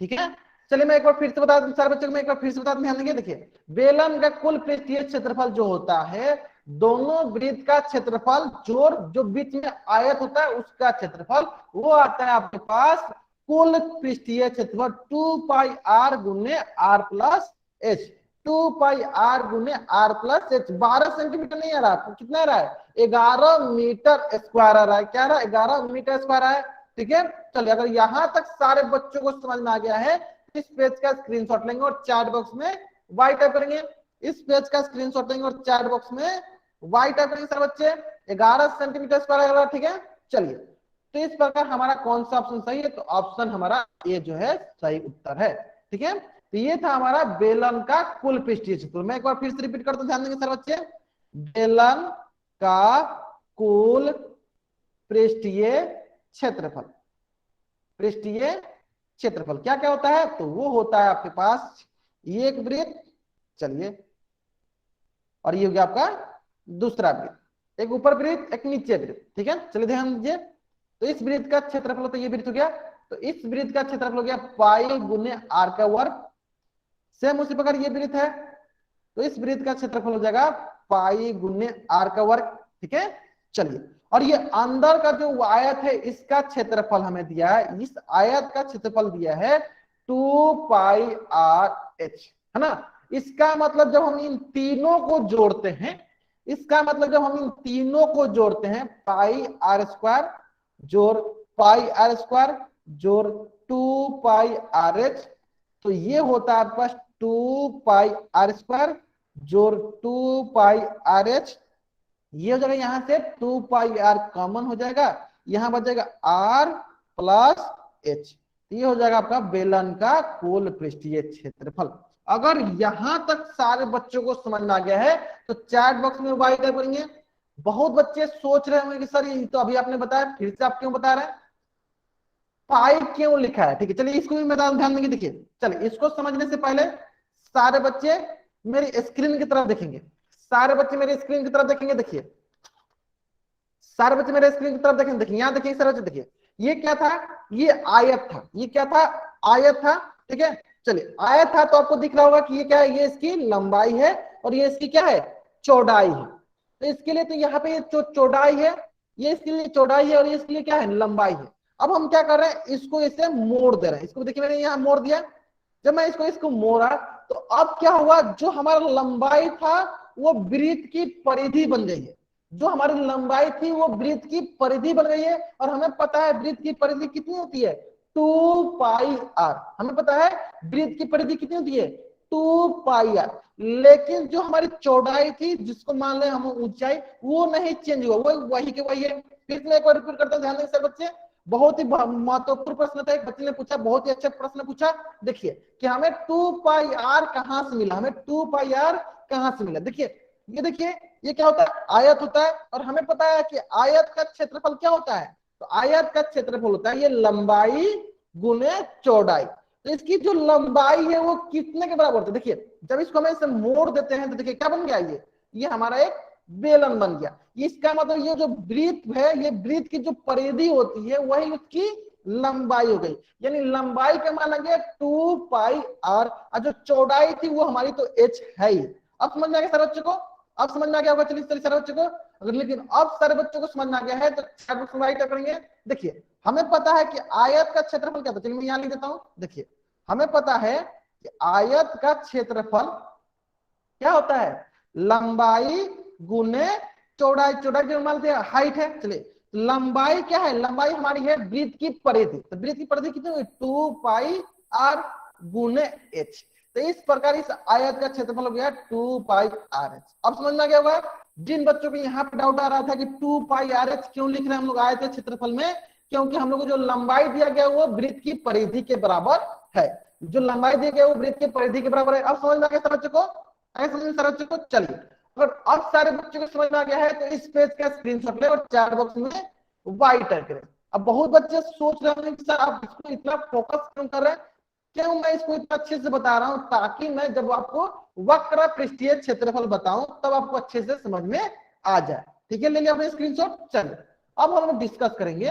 ठीक है। चलिए मैं एक बार फिर से बता दूं सारे बच्चों को, मैं एक बार फिर से बता दूं, ध्यान देंगे। देखिए बेलन का कुल पृष्ठीय क्षेत्रफल जो होता है, दोनों वृत्त का क्षेत्रफल जोड़ जो बीच में आयत होता है उसका क्षेत्रफल, वो आता है आपके पास कुल पृष्ठीय क्षेत्रफल 2 पाई आर गुने R plus H. 2 pi R गुने आर प्लस एच। 12 सेंटीमीटर नहीं आ रहा, कितना आ रहा है, 11 मीटर स्क्वायर आ रहा है। क्या आ रहा है, 11 मीटर स्क्वायर है, ठीक है। चलिए अगर यहां तक सारे बच्चों को समझ में आ गया है, इस पेज का स्क्रीनशॉट लेंगे और चैट बॉक्स में वाई टाइप करेंगे। इस पेज का स्क्रीनशॉट लेंगे और चैट बॉक्स में वाई टाइप करेंगे सारे बच्चे। 11 सेंटीमीटर स्क्वायर, ठीक है। चलिए तो इस प्रकार हमारा कौन सा ऑप्शन सही है, तो ऑप्शन हमारा ये जो है सही उत्तर है, ठीक है। तो ये था हमारा बेलन का कुल पृष्ठीय क्षेत्रफल। मैं एक बार फिर से रिपीट करता हूं, ध्यान देंगे सारे बच्चे। बेलन का कुल पृष्ठीय क्षेत्रफल, पृष्ठीय क्षेत्रफल क्या क्या होता है, तो वो होता है आपके पास ये एक वृत्त, चलिए, और ये हो गया आपका दूसरा वृत्त, एक ऊपर वृत्त एक नीचे वृत्त, ठीक है। चलिए ध्यान दीजिए, तो इस वृत्त का क्षेत्रफल तो ये वृत्त हो गया, तो इस वृत्त का क्षेत्रफल हो गया पाई गुने आर का वर्ग। सेम उसी प्रकार ये वृत्त है, तो इस वृत्त का क्षेत्रफल हो जाएगा पाई गुने आर का वर्ग, ठीक है। चलिए, और ये अंदर का जो आयत है इसका क्षेत्रफल हमें दिया है, इस आयत का क्षेत्रफल दिया है 2 पाई आर एच, है ना। इसका मतलब जब हम इन तीनों को जोड़ते हैं, इसका मतलब जब हम इन तीनों को जोड़ते हैं, पाई आर स्क्वायर जोड़ पाई आर स्क्वायर जोड़ 2 पाई आर एच, तो ये होता है आपके पास 2 पाई आर स्क्वायर जोड़ 2 पाई आर एच। ये हो जाएगा, यहां से 2 पाई आर कॉमन हो जाएगा, यहां बचेगा आर प्लस एच। ये हो जाएगा आपका बेलन का कुल पृष्ठीय क्षेत्रफल। अगर यहां तक सारे बच्चों को समझ में आ गया है तो चैट बॉक्स में वाई टाइप करेंगे। बहुत बच्चे सोच रहे होंगे कि सर ये तो अभी आपने बताया, फिर से आप क्यों बता रहे हैं, पाई क्यों लिखा है, ठीक है। चलिए इसको भी मैं ध्यान देंगे। देखिए चलिए, इसको समझने से पहले सारे बच्चे मेरी स्क्रीन की तरफ देखेंगे, सारे बच्चे मेरी स्क्रीन की तरफ देखेंगे। देखिए सारे बच्चे मेरे स्क्रीन की तरफ देखेंगे, देखिए यहाँ देखिए सारे बच्चे, देखिए ये क्या था, ये आयत था, ये क्या था, आयत था, ठीक है। चलिए आयत था तो आपको दिख रहा होगा कि ये क्या है, ये इसकी लंबाई है और ये इसकी क्या है, चौड़ाई है। तो इसके लिए तो यहाँ पे जो चौड़ाई है, ये इसके लिए चौड़ाई है और ये इसके लिए क्या है, लंबाई है। अब हम क्या कर रहे हैं, इसको इसे मोड़ दे रहे हैं। इसको देखिए मैंने यहाँ मोड़ दिया, जब मैं इसको मोड़ा तो अब क्या हुआ, जो हमारा लंबाई था वो वृत्त की परिधि बन गई है। जो हमारी लंबाई थी वो वृत्त की परिधि बन गई है, और हमें पता है वृत्त की परिधि कितनी होती है, 2 पाई आर। हमें पता है वृत्त की परिधि कितनी होती है, 2 पाई आर। लेकिन जो हमारी चौड़ाई थी, जिसको मान लें हम ऊंचाई, वो नहीं चेंज हुआ, वो वही के वही है। फिर मैं एक बार रिपीट करता हूं, ध्यान दें सर बच्चे। बहुत ही महत्वपूर्ण प्रश्न था, एक बच्चे ने पूछा, बहुत ही अच्छा प्रश्न पूछा। देखिए कि हमें 2 पाई आर कहां से मिला, हमें 2 पाई आर कहां से मिला। देखिए ये देखिए, ये क्या होता है, आयत होता है, और हमें पता है कि आयत का क्षेत्रफल क्या होता है, तो आयत का क्षेत्रफल होता है ये लंबाई गुने चौड़ाई। तो इसकी जो लंबाई है वो कितने के बराबर होती है, देखिए जब इसको हम ऐसे मोड़ देते हैं तो देखिए क्या बन गया, ये हमारा एक बेलन बन गया। इसका मतलब ये जो वृत्त है, ये वृत्त की जो परिधि होती है वही उसकी लंबाई हो गई, यानी लंबाई का मान लगे 2 पाई आर, और जो चौड़ाई थी वो हमारी तो एच है ही। अब समझ में आ गया सारे बच्चों को, अब समझ में आ गया होगा। चलिए सारे बच्चों को, अगर लेकिन अब सारे बच्चों को समझ में आ गया है तो चैट बॉक्स में राइट करेंगे। देखिए हमें पता है कि आयत का क्षेत्रफल क्या था, चलिए मैं यहाँ लिख देता हूं। देखिए हमें पता है कि आयत का क्षेत्रफल क्या होता है, लंबाई गुने चौड़ाई। चौड़ाई जो मानते हैं हाइट है। चलिए लंबाई क्या है, लंबाई हमारी है वृत्त की परिधि, तो वृत्त की परिधि कितनी हुई, 2 पाई आर गुने एच। तो इस प्रकार इस आयत का क्षेत्रफल हो गया 2πr h। अब समझ में आ गया होगा। जिन बच्चों को यहाँ पे डाउट आ रहा था कि 2πr h क्यों लिख रहे हैं हम लोग आयत के क्षेत्रफल में, क्योंकि हम लोग को जो लंबाई दिया गया वो वृत्त की परिधि के बराबर है। जो लंबाई दी गई वो वृत्त की परिधि के बराबर है। अब समझ में आ गया सारे बच्चों को, आगे समझ में सारे बच्चों को। चलिए अगर अब सारे बच्चों को समझ में आ गया है तो इस पेज का स्क्रीनशॉट ले और चैट बॉक्स में वाई टाइप करें। अब बहुत बच्चे सोच रहे होंगे कि सर आप इसको इतना फोकस क्यों कर रहे हैं, क्यों मैं इसको इतना अच्छे से बता रहा हूं, ताकि मैं जब आपको वक्र पृष्ठीय क्षेत्रफल बताऊं तब आपको अच्छे से समझ में आ जाए। ठीक है, ले लिया आपने स्क्रीनशॉट। चलिए अब हम लोग डिस्कस करेंगे,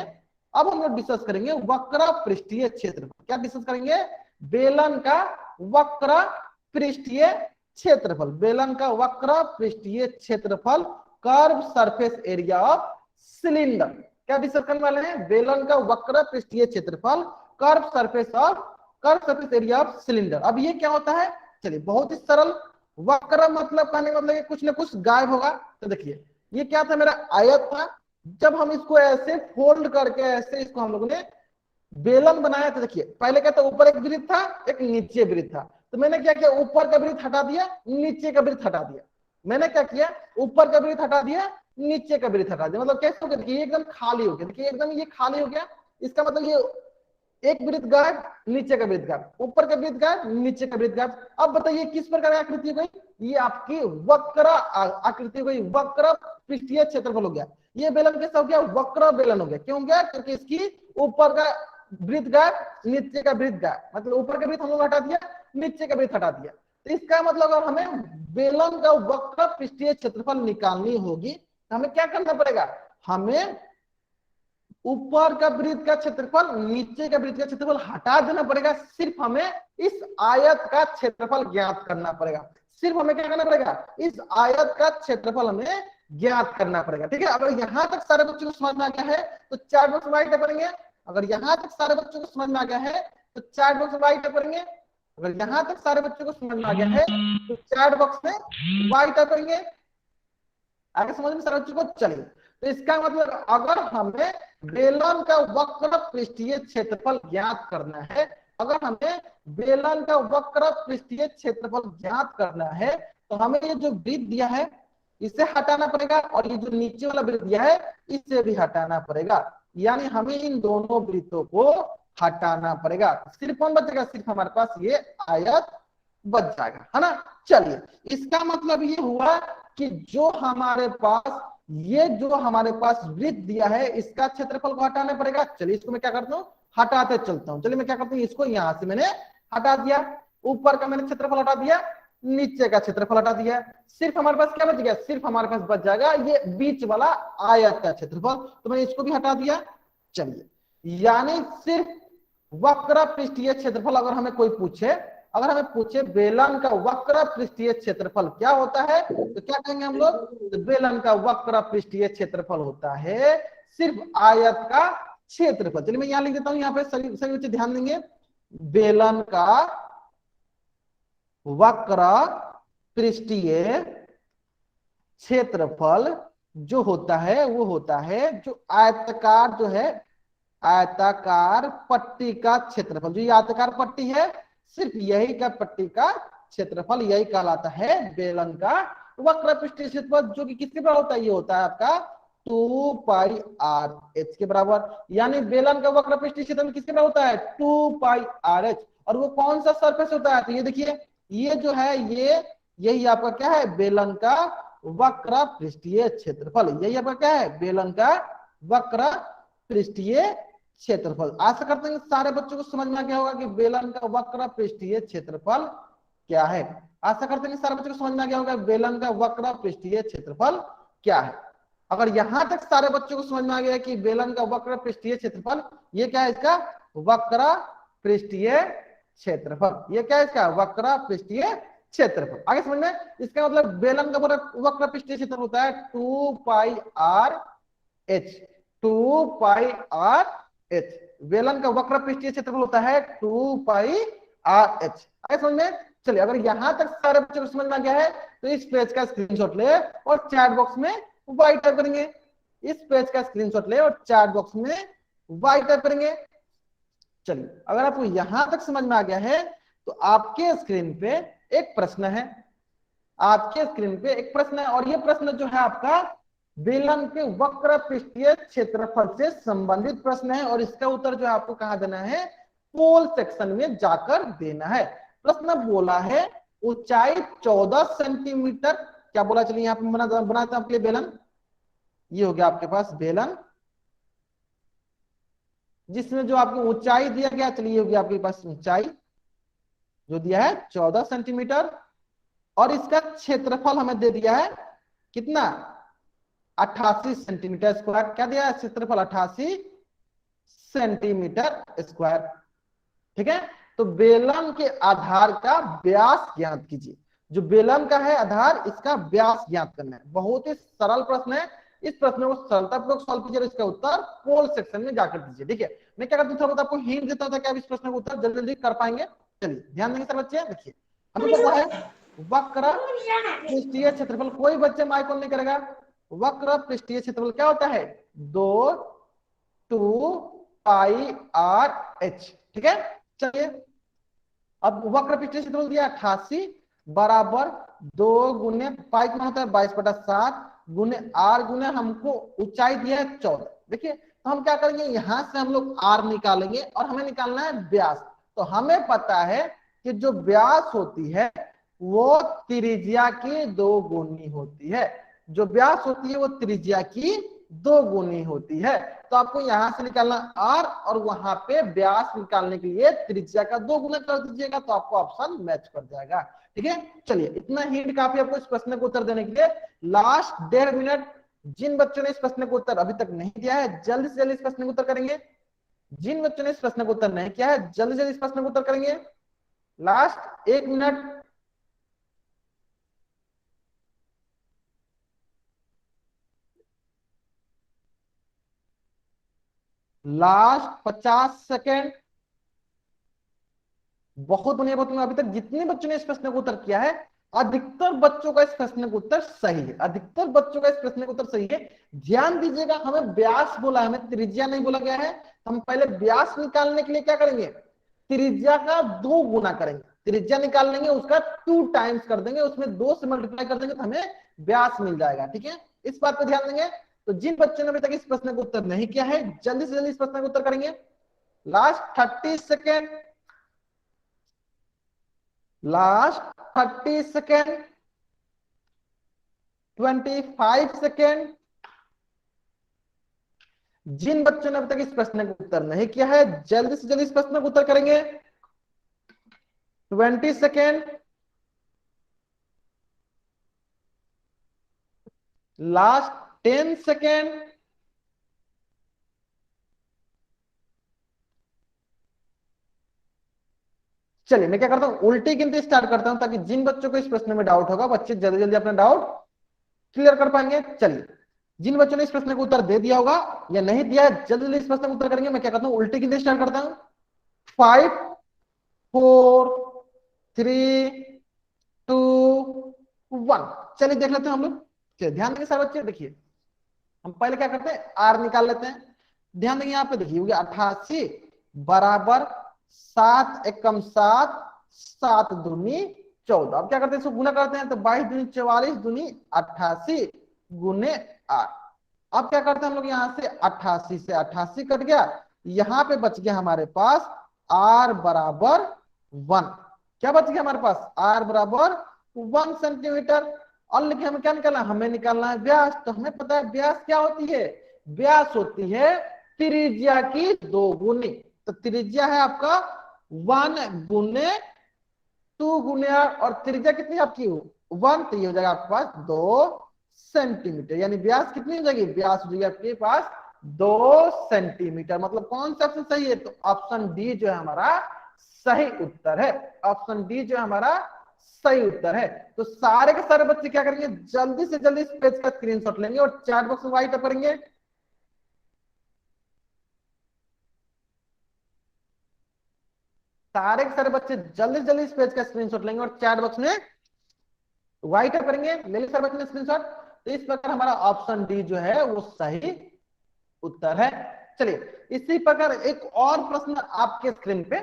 अब हम लोग डिस्कस करेंगे वक्र पृष्ठीय क्षेत्रफल। क्या डिस्कस करेंगे? बेलन का वक्र पृष्ठीय क्षेत्रफल, बेलन का वक्र पृष्ठीय क्षेत्रफल, curve surface area of cylinder. क्या डिस्कस करने वाले हैं? बेलन का वक्र पृष्ठीय क्षेत्रफल, curve surface area of cylinder. अब ये क्या होता है? चलिए बहुत ही सरल। वक्र मतलब कहने का मतलब कुछ ना कुछ गायब होगा। तो देखिए ये क्या था, मेरा आयत था, जब हम इसको ऐसे फोल्ड करके ऐसे इसको हम लोगों ने बेलन बनाया। तो देखिए पहले क्या था, ऊपर एक वृत्त था, एक नीचे वृत्त था। तो मैंने क्या किया, ऊपर का वृत्त हटा दिया, नीचे का वृत्त हटा दिया। मैंने क्या किया, ऊपर का वृत्त हटा दिया, नीचे का वृत्त हटा दिया। मतलब कैसे हो गया? देखिए एकदम खाली हो गया। देखिए एकदम ये खाली हो गया। इसका मतलब ये एक वृत्त गायब, नीचे का वृत्त गायब, ऊपर का वृत्त गायब, नीचे का वृत्त गायब। अब बताइए किस प्रकार की आकृति हो गई? ये आपकी वक्र आकृति हो गई, वक्र पृष्ठीय क्षेत्रफल हो गया। ये बेलन कैसा हो गया? वक्र बेलन हो गया। क्यों हो गया? क्योंकि इसकी ऊपर का वृत्त गायब, नीचे का वृत्त गायब। मतलब ऊपर का वृत्त हम लोग हटा दिया, नीचे का वृत्त हटा दिया। तो इसका मतलब अगर हमें बेलन का वक्र पृष्ठीय क्षेत्रफल निकालनी होगी तो हमें क्या करना पड़ेगा? हमें ऊपर का वृत्त का क्षेत्रफल, नीचे का वृत्त का क्षेत्रफल हटा देना पड़ेगा। सिर्फ हमें इस आयत का क्षेत्रफल ज्ञात करना पड़ेगा। सिर्फ हमें क्या करना पड़ेगा? इस आयत का क्षेत्रफल हमें ज्ञात करना पड़ेगा। ठीक है, अगर यहां तक सारे बच्चों को समझ में आ गया है तो चैट बॉक्स में राइट करेंगे। अगर यहां तक सारे बच्चों को समझ में आ गया है तो चैट बॉक्स में राइट करेंगे। अगर यहां तक सारे बच्चों को समझ में आ गया है तो चैट बॉक्स में वाइट करेंगे। आगे समझ में सारे बच्चों को। चलिए तो इसका मतलब अगर हमें बेलन का वक्र पृष्ठीय क्षेत्रफल ज्ञात करना है, अगर हमें बेलन का वक्र पृष्ठीय क्षेत्रफल ज्ञात करना है तो हमें ये जो वृत्त दिया है इसे हटाना पड़ेगा, और ये जो नीचे वाला वृत्त दिया है इसे भी हटाना पड़ेगा। यानी हमें इन दोनों वृत्तों को हटाना पड़ेगा। सिर्फ कौन बचेगा? सिर्फ हमारे पास ये आयत बच जाएगा, है ना। चलिए इसका मतलब ये हुआ कि जो हमारे पास वृत्त दिया है इसका क्षेत्रफल को हटाना पड़ेगा। चलिए इसको मैं क्या करता हूँ, हटाते चलता हूँ। चलिए मैं क्या करता हूँ, इसको यहां से मैंने हटा दिया, ऊपर का मैंने क्षेत्रफल हटा दिया, नीचे का क्षेत्रफल हटा दिया। सिर्फ हमारे पास क्या बच गया? सिर्फ हमारे पास बच जाएगा ये बीच वाला आयत का क्षेत्रफल। तो मैंने इसको भी हटा दिया। चलिए यानी सिर्फ वक्र पृष्ठीय क्षेत्रफल अगर हमें कोई पूछे, अगर हमें पूछे बेलन का वक्र पृष्ठीय क्षेत्रफल क्या होता है तो क्या कहेंगे हम लोग? तो बेलन का वक्र पृष्ठीय क्षेत्रफल होता है सिर्फ आयत का क्षेत्रफल। चलिए मैं यहां लिख देता हूं, यहां पे सभी बच्चे ध्यान देंगे। बेलन का वक्र पृष्ठीय क्षेत्रफल जो होता है वो होता है जो आयताकार जो है, आयताकार पट्टी का क्षेत्रफल। जो ये आयताकार पट्टी है सिर्फ यही का पट्टी का क्षेत्रफल, यही कहलाता है बेलन का वक्र पृष्ठीय क्षेत्रफल, जो कि किसके बराबर होता है? ये होता है आपका 2πr h के बराबर। यानी बेलन का वक्र पृष्ठीय क्षेत्रफल किसके बराबर होता है? 2πr h। और वो कौन सा सरफेस होता है? तो ये देखिए ये जो है यही आपका क्या है? बेलन का वक्र पृष्ठीय क्षेत्रफल। यही आपका क्या है? बेलन का वक्र पृष्ठीय क्षेत्रफल। आशा करते हैं सारे बच्चों को समझ में आ गया होगा कि बेलन का वक्र पृष्ठीय क्षेत्रफल क्या है। आशा करते हैं सारे बच्चों को समझ में आ गया होगा बेलन का वक्र पृष्ठीय क्षेत्रफल क्या है। अगर यहां तक सारे बच्चों को समझ में आ गया कि बेलन का वक्र पृष्ठीय क्षेत्रफल ये क्या है? इसका वक्र पृष्ठीय क्षेत्रफल। ये क्या है? इसका वक्र पृष्ठीय क्षेत्रफल। आगे समझ में, इसका मतलब बेलन का वक्र पृष्ठीय क्षेत्रफल होता है 2πr h। 2πr h बेलन का वक्र पृष्ठीय क्षेत्रफल होता है 2πr h। आगे समझ में। चलिए अगर यहां तक सारे बच्चों को समझ में आ गया है तो इस पेज का स्क्रीनशॉट ले और चैट बॉक्स में वाई टाइप करेंगे। इस पेज का स्क्रीनशॉट ले और चैट बॉक्स में वाई टाइप करेंगे। चलिए अगर आपको यहां तक समझ में आ गया है तो आपके स्क्रीन पे एक प्रश्न है, आपके स्क्रीन पे एक प्रश्न है, और ये प्रश्न जो है आपका बेलन के वक्र पृष्ठीय क्षेत्रफल से संबंधित प्रश्न है, और इसका उत्तर जो है आपको कहां देना है, पोल सेक्शन में जाकर देना है। प्रश्न बोला है ऊंचाई 14 सेंटीमीटर, क्या बोला, चलिए यहाँ पे बनाते हैं आपके लिए बेलन। ये हो गया आपके पास बेलन, जिसमें जो आपको ऊंचाई दिया गया, चलिए होगी आपके पास ऊंचाई जो दिया है 14 सेंटीमीटर, और इसका क्षेत्रफल हमें दे दिया है कितना, 88 सेंटीमीटर स्क्वायर। क्या दिया है क्षेत्रफल, 88 सेंटीमीटर स्क्वायर। ठीक है, तो बेलन के आधार का व्यास ज्ञात कीजिए। जो बेलन का है आधार, इसका व्यास ज्ञात करना है। बहुत ही सरल प्रश्न है, इस प्रश्न को सरलतापूर्वक सॉल्व कीजिए और इसका उत्तर पोल सेक्शन में जाकर दीजिए। ठीक है, मैं क्या करता हूँ, आपको हिंट देता था कि आप इस प्रश्न का उत्तर जल्दी जल्दी कर पाएंगे। चलिए ध्यान देंगे सर बच्चे, देखिए हमें पता है वक्र पृष्ठीय क्षेत्रफल, कोई बच्चे माइक ऑन नहीं करेगा। वक्र पृष्ठीय क्षेत्रफल क्या होता है, 2 2 पाई r h। ठीक है, चलिए अब वक्र पृष्ठीय क्षेत्रफल दिया 88 बराबर 2 गुने पाई कितना होता है 22/7 गुने r गुने हमको ऊंचाई दिया है 14। देखिए तो हम क्या करेंगे, यहां से हम लोग r निकालेंगे और हमें निकालना है व्यास। तो हमें पता है कि जो व्यास होती है वो त्रिज्या की 2 गुनी होती है। जो व्यास होती है वो त्रिज्या की 2 गुनी होती है। तो आपको यहां से निकालना r और वहां पे व्यास निकालने के लिए त्रिज्या का 2 गुना कर दीजिएगा, तो आपको ऑप्शन मैच कर जाएगा। ठीक है, चलिए इतना हिंट काफी आपको इस प्रश्न को उत्तर देने के लिए। लास्ट 1.5 मिनट, जिन बच्चों ने इस प्रश्न को उत्तर अभी तक नहीं दिया है जल्दी से जल्दी इस प्रश्न को उत्तर करेंगे। जिन बच्चों ने इस प्रश्न को उत्तर नहीं किया है जल्दी जल्दी इस प्रश्न को उत्तर करेंगे। Last 1 minute. Last 50 second. बहुत बढ़िया, बहुत अभी तक जितने बच्चों ने इस प्रश्न को उत्तर किया है अधिकतर बच्चों का इस प्रश्न का उत्तर सही है, अधिकतर बच्चों का इस प्रश्न का उत्तर सही है। ध्यान दीजिएगा, हमें व्यास बोला है, हमें त्रिज्या नहीं बोला गया है। हम पहले व्यास निकालने के लिए क्या करेंगे, त्रिज्या का 2 गुना करेंगे। त्रिज्या निकाल लेंगे, उसका 2 टाइम्स कर देंगे, उसमें 2 से मल्टीप्लाई कर देंगे तो हमें व्यास मिल जाएगा। ठीक है, इस बात पर ध्यान देंगे। तो जिन बच्चों ने अभी तक इस प्रश्न का उत्तर नहीं किया है जल्दी से जल्दी इस प्रश्न का उत्तर करेंगे। Last 30 second, last 30 second, 25 second. जिन बच्चों ने अभी तक इस प्रश्न का उत्तर नहीं किया है जल्दी से जल्दी इस प्रश्न का उत्तर करेंगे। 20 सेकेंड, लास्ट 10 सेकेंड। चलिए मैं क्या करता हूं, उल्टी गिनती स्टार्ट करता हूं ताकि जिन बच्चों को इस प्रश्न में डाउट होगा बच्चे जल्दी जल्दी अपना डाउट क्लियर कर पाएंगे। चलिए जिन बच्चों ने इस प्रश्न का उत्तर दे दिया होगा या नहीं दिया जल्दी जल्दी इस प्रश्न का उत्तर करेंगे। मैं क्या करता हूं, उल्टी गिनती स्टार्ट करता हूं। 5 4 3 2 1। चलिए देख लेते हैं हम लोग। चलिए ध्यान देंगे सारे बच्चे, देखिए हम पहले क्या करते हैं, आर निकाल लेते हैं। ध्यान देंगे यहाँ पे, देखिए 88 बराबर 7 एकम 7 7 दूनी 14। अब क्या करते हैं, इसको गुना करते हैं तो 22 दूनी 44 दूनी 88 गुने 8। अब क्या करते हैं हम लोग, यहाँ से 88 से 88 कट गया, यहाँ पे बच गया हमारे पास r बराबर 1। क्या बच गया हमारे पास, r बराबर 1 सेंटीमीटर। और लिखे हमें क्या निकालना, हमें निकालना है व्यास। तो हमें पता है व्यास क्या होती है, व्यास होती है त्रिज्या की 2 गुनी। तो त्रिज्या है आपका 1 गुने 2 गुने और त्रिज्या कितनी आपकी 1, तो ये हो जाएगा आपके पास 2 सेंटीमीटर। यानी व्यास कितनी हो जाएगी, व्यास हो जाएगी आपके पास 2 सेंटीमीटर। मतलब कौन सा ऑप्शन सही है, तो ऑप्शन डी जो है हमारा सही उत्तर है। ऑप्शन डी जो है हमारा सही उत्तर है। तो सारे के सारे बच्चे क्या करेंगे, जल्दी से जल्दी इस पेज का स्क्रीनशॉट लेंगे और चैट बॉक्स में राइट अप करेंगे। सारे के सारे बच्चे जल्दी से जल्दी इस पेज का स्क्रीनशॉट लेंगे और चैट बॉक्स में राइट अप करेंगे। ले ली सारे बच्चे ने स्क्रीनशॉट। तो इस प्रकार हमारा ऑप्शन डी जो है वो सही उत्तर है। चलिए इसी प्रकार एक और प्रश्न आपके स्क्रीन पे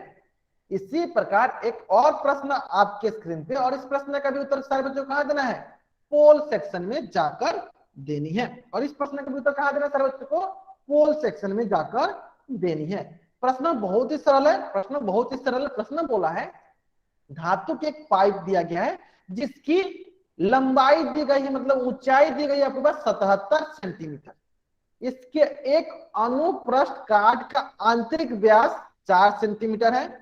इसी प्रकार एक और प्रश्न आपके स्क्रीन पे, और इस प्रश्न का भी उत्तर सारे बच्चों को कहां देना है, पोल सेक्शन में जाकर देनी है। और इस प्रश्न का भी उत्तर कहां देना है सारे बच्चों को, पोल सेक्शन में जाकर देनी है। प्रश्न बहुत ही सरल है, प्रश्न बहुत ही सरल है। प्रश्न बोला है धातु की एक पाइप दिया गया है जिसकी लंबाई दी गई है, मतलब ऊंचाई दी गई है आपके पास 77 सेंटीमीटर। इसके एक अनुप्रस्थ काट का आंतरिक व्यास 4 सेंटीमीटर है,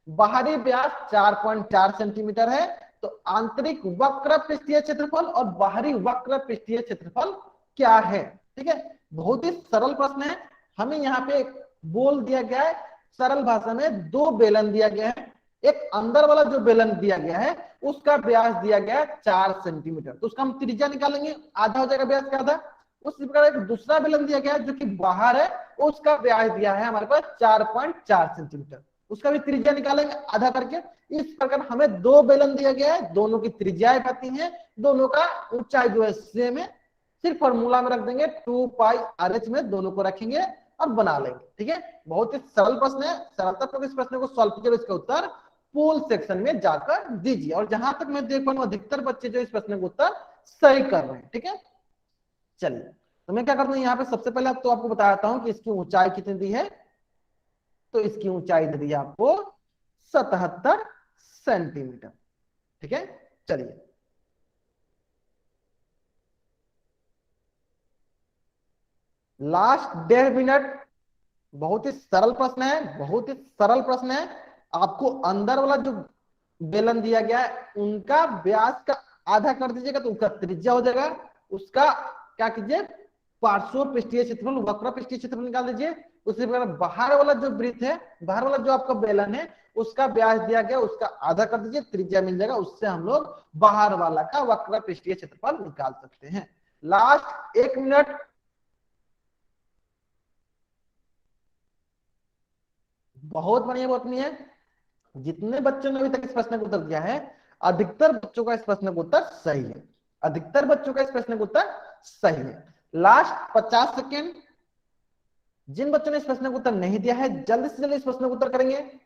बाहरी व्यास 4.4 सेंटीमीटर है। तो आंतरिक वक्र पृष्ठीय क्षेत्रफल और बाहरी वक्र पृष्ठीय क्षेत्रफल क्या है? ठीक है, बहुत ही सरल प्रश्न है। हमें यहाँ पे बोल दिया गया है सरल भाषा में, दो बेलन दिया गया है। एक अंदर वाला जो बेलन दिया गया है उसका व्यास दिया गया है 4 सेंटीमीटर, तो उसका हम त्रिज्या निकालेंगे, आधा हो जाएगा व्यास का आधा। उसी प्रकार एक दूसरा बेलन दिया गया है जो कि बाहर है, उसका व्यास दिया है हमारे पास 4.4 सेंटीमीटर, उसका भी त्रिज्या निकालेंगे आधा करके। इस प्रकार हमें दो बेलन दिया गया है, दोनों की त्रिज्याएं पता है, दोनों का ऊंचाई जो है सेम है। सिर्फ फॉर्मूला में रख देंगे 2 पाई RH में, दोनों को रखेंगे और बना लेंगे। ठीक है, बहुत ही सरल प्रश्न है, सरलता इस प्रश्न को सॉल्व कीजिए, इसका उत्तर पोल सेक्शन में जाकर दीजिए। और जहां तक मैं देख पा रहा हूं अधिकतर बच्चे जो इस प्रश्न का उत्तर सही कर रहे हैं। ठीक है, चलिए तो मैं क्या करता हूं यहाँ पे सबसे पहले तो आपको बताता हूं कि इसकी ऊंचाई कितनी दी है। तो इसकी ऊंचाई दे दी है आपको 77 सेंटीमीटर। ठीक है, चलिए लास्ट 1.5 मिनट। बहुत ही सरल प्रश्न है, बहुत ही सरल प्रश्न है। आपको अंदर वाला जो बेलन दिया गया है उनका व्यास का आधा कर दीजिएगा तो उसका त्रिज्या हो जाएगा। उसका क्या कीजिए, पार्श्व पृष्ठीय क्षेत्रफल वक्र पृष्ठीय क्षेत्रफल निकाल दीजिए। उसी प्रकार बाहर वाला जो वृत्त है, बाहर वाला जो आपका बेलन है उसका व्यास दिया गया, उसका आधा कर दीजिए, त्रिज्या मिल जाएगा। उससे हम लोग बाहर वाला का वक्र पृष्ठीय क्षेत्रफल निकाल सकते हैं। Last 1 minute. बहुत बढ़िया, बहुत बढ़िया। जितने बच्चों ने अभी तक इस प्रश्न का उत्तर दिया है अधिकतर बच्चों का इस प्रश्न का उत्तर सही है, अधिकतर बच्चों का इस प्रश्न का उत्तर सही है। Last 50 second. जिन बच्चों ने इस प्रश्न का उत्तर नहीं दिया है जल्दी से जल्दी इस प्रश्न का उत्तर करेंगे,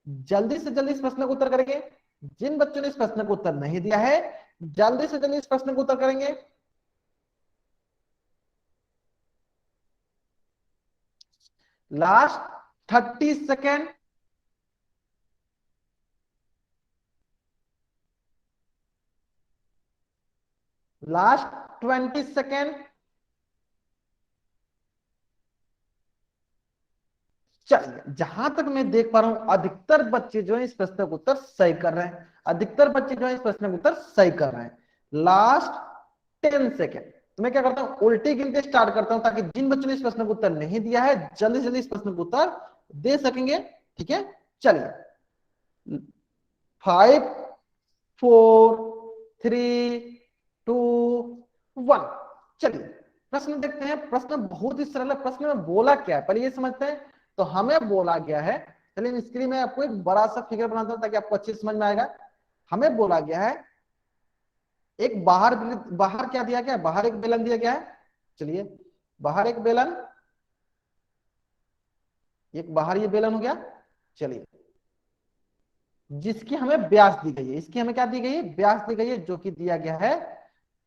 जल्दी से जल्दी इस प्रश्न का उत्तर करेंगे। जिन बच्चों ने इस प्रश्न का उत्तर नहीं दिया है जल्दी से जल्दी इस प्रश्न का उत्तर करेंगे। Last 30 second. Last 20 second. चलिए, जहां तक मैं देख पा रहा हूं अधिकतर बच्चे जो है इस प्रश्न का उत्तर सही कर रहे हैं, अधिकतर बच्चे जो है इस प्रश्न का उत्तर सही कर रहे हैं। Last 10 second. तो मैं क्या करता हूं उल्टी गिनती स्टार्ट करता हूं ताकि जिन बच्चों ने इस प्रश्न का उत्तर नहीं दिया है जल्दी जल्दी इस प्रश्न का उत्तर दे सकेंगे। ठीक है, चलिए 5 4 3 2 1। चलिए प्रश्न देखते हैं। प्रश्न बहुत ही सरल है। प्रश्न में बोला क्या है पहले ये समझते हैं। तो हमें बोला गया है, चलिए स्क्रीन में आपको एक बड़ा सा फिगर बनाता हूं ताकि आपको अच्छे समझ में आएगा। हमें बोला गया है एक बाहर, बाहर क्या दिया गया है, बाहर एक बेलन दिया गया है। चलिए बाहर एक बेलन, एक बाहर ये बेलन हो गया। चलिए जिसकी हमें व्यास दी गई है, इसकी हमें क्या दी गई है, व्यास दी गई है जो कि दिया गया है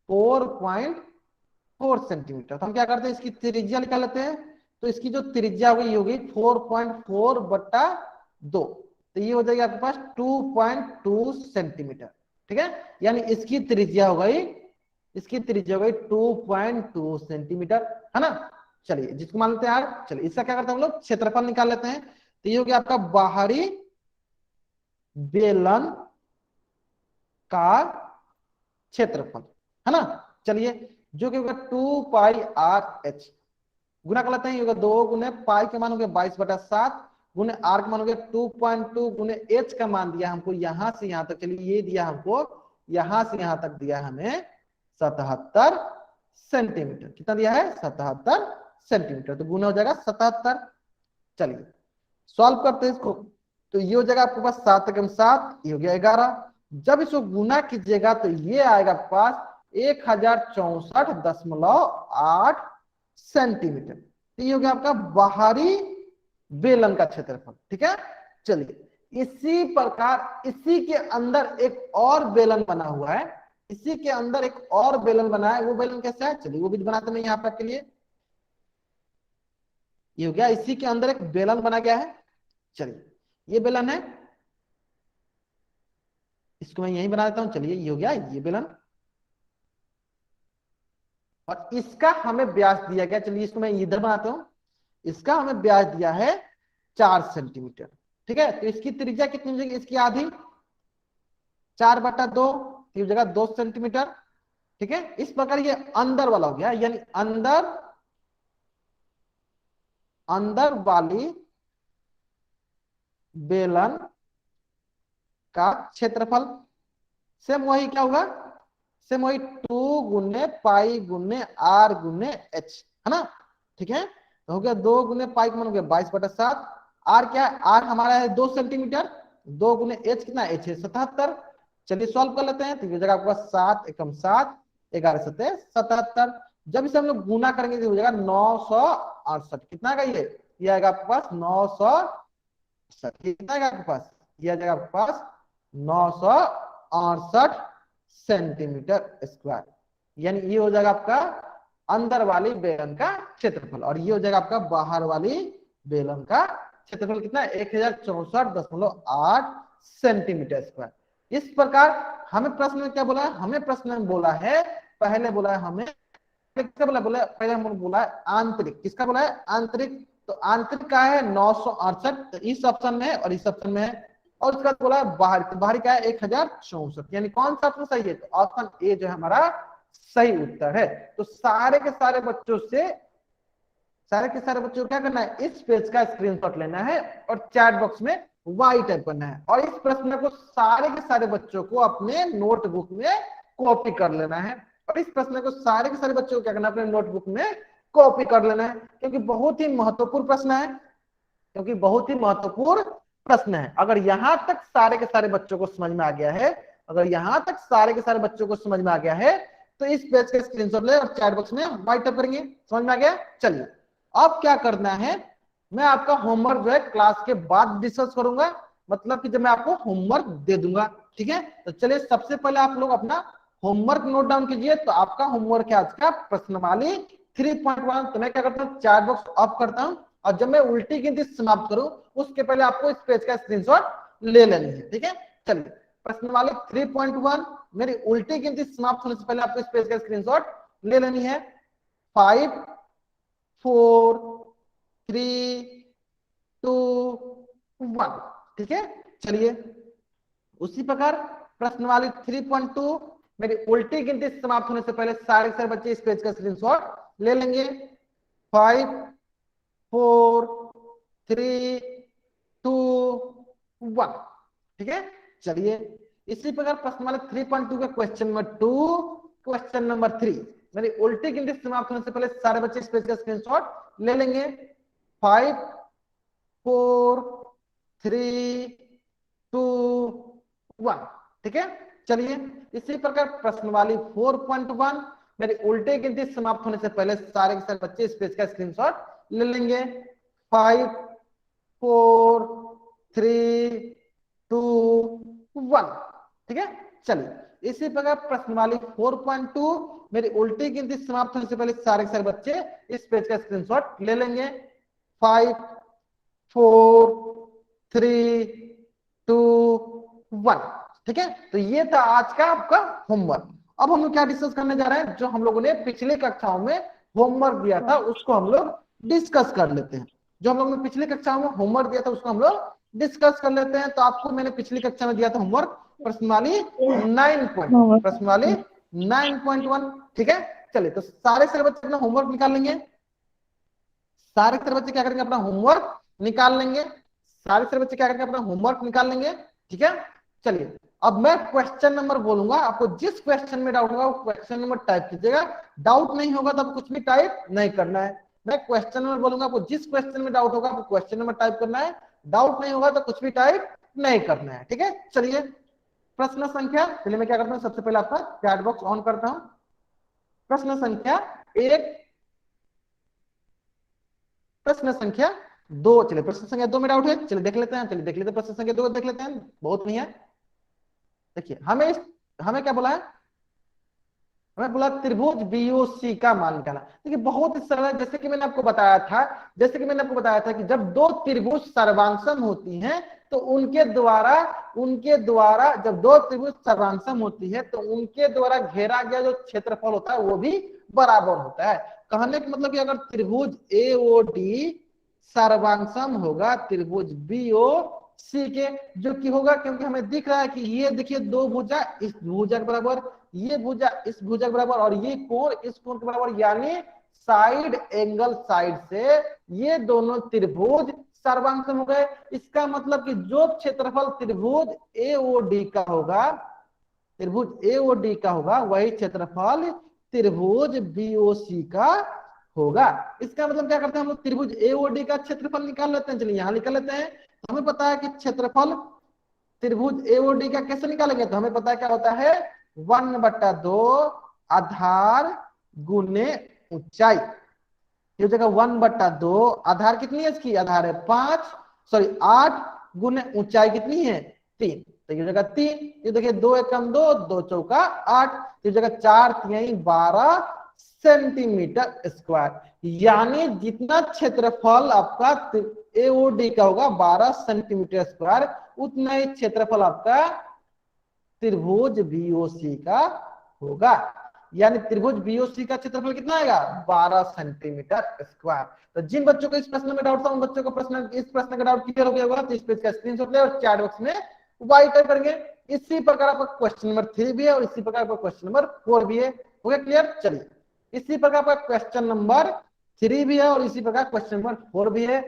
4.4 सेंटीमीटर। तो हम क्या करते हैं इसकी त्रिज्या निकाल लेते हैं। तो इसकी जो त्रिज्या होगी 4.4 बटा 2, तो ये हो जाएगी आपके पास 2.2 सेंटीमीटर। ठीक है, यानी इसकी त्रिज्या हो गई, इसकी त्रिज्या हो गई 2.2 सेंटीमीटर, है ना। चलिए जिसको मान लेते हैं यार, चलिए इसका क्या करते हैं हम लोग क्षेत्रफल निकाल लेते हैं। तो ये हो गया आपका बाहरी बेलन का क्षेत्रफल, है ना। चलिए जो कि होगा 2 पाई RH, गुना कर लेते हैं। ये होगा 2 गुने पाई का मान हो गया 22/7 गुने R का मान हो गया 2.2 गुने H का मान दिया हमको यहां से यहां तक। चलिए ये दिया हमको यहां से यहां तक दिया हमें 77 सेंटीमीटर। कितना दिया है 77 सेंटीमीटर, तो गुना हो जाएगा 77। चलिए सॉल्व करते हैं इसको। तो ये हो जाएगा आपके पास 7 एकम 7, ये हो गया 11। जब इसको गुना कीजिएगा तो ये आएगा आपके पास 1064.8 सेंटीमीटर। तो ये हो गया आपका बाहरी बेलन का क्षेत्रफल। ठीक है, चलिए इसी प्रकार इसी के अंदर एक और बेलन बना हुआ है, इसी के अंदर एक और बेलन बना है। वो बेलन कैसा है, चलिए वो भी बनाते हैं यहाँ पर के लिए। ये हो गया, इसी के अंदर एक बेलन बना गया है। चलिए ये बेलन है, इसको मैं यही बना देता हूं। चलिए ये हो गया ये बेलन, और इसका हमें व्यास दिया गया। चलिए इसको मैं इधर बनाता हूं। इसका हमें व्यास दिया है 4 सेंटीमीटर। ठीक है, तो इसकी त्रिज्या कितनी हो जाएगी, इसकी आधी 4/2 की जगह 2 सेंटीमीटर। ठीक है, इस प्रकार ये अंदर वाला हो गया, यानी अंदर अंदर वाली बेलन का क्षेत्रफल सेम वही क्या होगा, सेम वही 2 गुने पाई गुने आर गुने एच, है ना। ठीक है, तो हो गया 2 गुने पाई का मान हो गया 22/7। आर क्या है, आर हमारा है 2 सेंटीमीटर। 2 गुने एच कितना, एच है 77। चलिए सॉल्व कर लेते हैं। तो ये जगह आपके पास 7 एकम 7, 11 सत्ते 77। जब इसे हम लोग गुना करेंगे तो हो जाएगा 968। कितना का ये आएगा आपके पास 968। कितना आएगा आपके पास, ये आ जाएगा आपके पास 968 सेंटीमीटर स्क्वायर। यानी ये हो जाएगा आपका अंदर वाली बेलन का क्षेत्रफल, और ये हो जाएगा आपका बाहर वाली बेलन का क्षेत्रफल। कितना है, 1064.8 सेंटीमीटर स्क्वायर। इस प्रकार हमें प्रश्न में क्या बोला है, हमें प्रश्न में बोला है, पहले बोला है हमें किसका बोला पहले हमने बोला है आंतरिक। किसका बोला है, आंतरिक। तो आंतरिक का है 968, तो इस ऑप्शन में है और इस ऑप्शन में है। और उसका बोला है बाहर, तो बाहर क्या है 1064। यानी कौन सा ऑप्शन सही है, तो ऑप्शन ए जो है हमारा सही उत्तर है। तो सारे के सारे बच्चों को क्या करना है, इस पेज का स्क्रीनशॉट लेना है और चैट बॉक्स में वाई टाइप करना है, और इस प्रश्न को सारे के सारे बच्चों को अपने नोटबुक में कॉपी कर लेना है। और इस प्रश्न को सारे के सारे बच्चों को क्या करना है, अपने नोटबुक में कॉपी कर लेना है, क्योंकि बहुत ही महत्वपूर्ण प्रश्न है, क्योंकि बहुत ही महत्वपूर्ण प्रश्न है। अगर यहां तक सारे के सारे बच्चों को समझ में आ गया है, अगर यहां तक सारे के सारे बच्चों को समझ में आ गया है, तो इस पेज का स्क्रीनशॉट ले और चैट बॉक्स में वाइट टाइप करेंगे। समझ में आ गया, चलिए अब क्या करना है, मैं आपका होमवर्क जो है क्लास के बाद डिस्कस करूंगा, मतलब कि जब मैं आपको होमवर्क दे दूंगा। ठीक है, तो चलिए सबसे पहले आप लोग अपना होमवर्क नोट डाउन कीजिए। तो आपका होमवर्क है आज का प्रश्नमाली 3.1। तो मैं क्या करता हूँ, चैट बॉक्स ऑफ करता हूँ, और जब मैं उल्टी गिनती समाप्त करूं उसके पहले आपको इस पेज का स्क्रीनशॉट ले लेनी है। ठीक है, चलिए प्रश्नमाली 3.1 मेरी उल्टी गिनती समाप्त होने से पहले आपको इस पेज का स्क्रीनशॉट ले लेनी है। 5 4 3 2 1। ठीक है, चलिए उसी प्रकार प्रश्नवाली 3.2 मेरी उल्टी गिनती समाप्त होने से पहले सारे के सारे बच्चे इस पेज का स्क्रीनशॉट ले लेंगे। 5 4 3 2 1। ठीक है, चलिए इसी प्रकार प्रश्नवाली 3.2 का क्वेश्चन नंबर 2, क्वेश्चन नंबर 3 मेरी उल्टी गिनती समाप्त होने से पहले सारे बच्चे इस पेज का स्क्रीनशॉट ले लेंगे। 5 4 3 2 1। ठीक है, चलिए इसी प्रकार प्रश्नवाली 4.1 मेरी उल्टे गिनती समाप्त होने से पहले सारे के सारे बच्चे इस पेज का स्क्रीनशॉट ले लेंगे। 5 4 3 2 1। ठीक है, चलिए इसी प्रकार प्रश्नवाली 4.2 मेरी उल्टी गिनती समाप्त होने से पहले सारे के सारे बच्चे इस पेज का स्क्रीनशॉट ले लेंगे। 5 4 3 2 1। ठीक है, तो ये था आज का आपका होमवर्क। अब हम लोग क्या डिस्कस करने जा रहे हैं, जो हम लोगों ने पिछले कक्षाओं में होमवर्क दिया था उसको हम लोग डिस्कस कर लेते हैं। जो हम लोग ने पिछली कक्षाओं में होमवर्क दिया था उसको हम लोग डिस्कस कर लेते हैं। तो आपको मैंने पिछली कक्षा में दिया था होमवर्क प्रश्नवाली 9.1। ठीक है, चलिए तो सारे सारे बच्चे अपना होमवर्क निकाल लेंगे। सारे सारे बच्चे क्या करेंगे, अपना होमवर्क निकाल लेंगे। सारे सारे बच्चे क्या करेंगे, अपना होमवर्क निकाल लेंगे। ठीक है, चलिए अब मैं क्वेश्चन नंबर बोलूंगा, आपको जिस क्वेश्चन में डाउट होगा वो क्वेश्चन नंबर टाइप कीजिएगा। डाउट नहीं होगा तब कुछ भी टाइप नहीं करना है। मैं क्वेश्चन नंबर बोलूंगा, आपको जिस क्वेश्चन में डाउट होगा आपको क्वेश्चन नंबर टाइप करना है। डाउट नहीं होगा तो कुछ भी टाइप नहीं करना है। ठीक है, चलिए प्रश्न संख्या, चलिए मैं क्या करता हूँ, सबसे पहले आपका चैट बॉक्स ऑन करता हूँ। प्रश्न संख्या 1, प्रश्न संख्या दो। चलिए प्रश्न संख्या 2 में डाउट है, चलिए देख लेते हैं, चलिए देख लेते हैं प्रश्न संख्या 2 देख लेते हैं। बहुत नहीं है, देखिए हमें क्या बोला है, हमें बोला त्रिभुज बीओसी का मान निकालना। देखिए बहुत ही सरल है, जैसे कि मैंने आपको बताया था, कि जब दो त्रिभुज सर्वांगसम होती हैं तो उनके द्वारा जब दो त्रिभुज सर्वांगसम होती है तो उनके द्वारा घेरा गया जो क्षेत्रफल होता है वो भी बराबर होता है। कहने का मतलब कि अगर त्रिभुज ए ओ डी सर्वांगसम होगा त्रिभुज बी ओ सी के, जो कि होगा क्योंकि हमें दिख रहा है कि ये देखिए दो भुजा इस भुजा के बराबर, ये भुजा इस भुजा के बराबर और ये कोण इस कोण के बराबर, यानी साइड एंगल साइड से ये दोनों त्रिभुज सर्वांगसम हो गए। इसका मतलब कि जो क्षेत्रफल त्रिभुज एओडी का होगा, वही क्षेत्रफल त्रिभुज बीओसी का होगा। इसका मतलब क्या करते हैं हम लोग, त्रिभुज एओडी का क्षेत्रफल निकाल लेते हैं। चलिए यहां निकाल लेते हैं। तो हमें पता है कि क्षेत्रफल त्रिभुज एओडी का कैसे निकालेंगे, तो हमें पता है क्या होता है, 1/2 आधार गुने ऊंचाई। ये जगह 1/2 आधार कितनी है इसकी, आधार है 8 गुने ऊंचाई कितनी है 3, तो ये जगह 3, ये देखिए 2 एकम 2, 2 चौका 8, ये जगह 4 3 12 सेंटीमीटर स्क्वायर। यानी जितना क्षेत्रफल आपका एओडी का होगा 12 सेंटीमीटर स्क्वायर, उतना ही क्षेत्रफल आपका त्रिभुज बीओसी का होगा। यानी त्रिभुज बीओसी का क्षेत्रफल कितना आएगा, 12 सेंटीमीटर स्क्वायर। तो जिन बच्चों को इस प्रश्न में डाउट था उन बच्चों को इस प्रश्न का डाउट क्लियर हो गया होगा, तो इस पेज का स्क्रीनशॉट ले और चैट बॉक्स में वाई टाइप करेंगे। इसी प्रकार आपका क्वेश्चन नंबर 3 भी है और इसी प्रकार आपका क्वेश्चन नंबर 4 भी है। हो गया क्लियर। चलिए इसी प्रकार आपका क्वेश्चन नंबर 3 भी है और इसी प्रकार क्वेश्चन नंबर 4 भी है।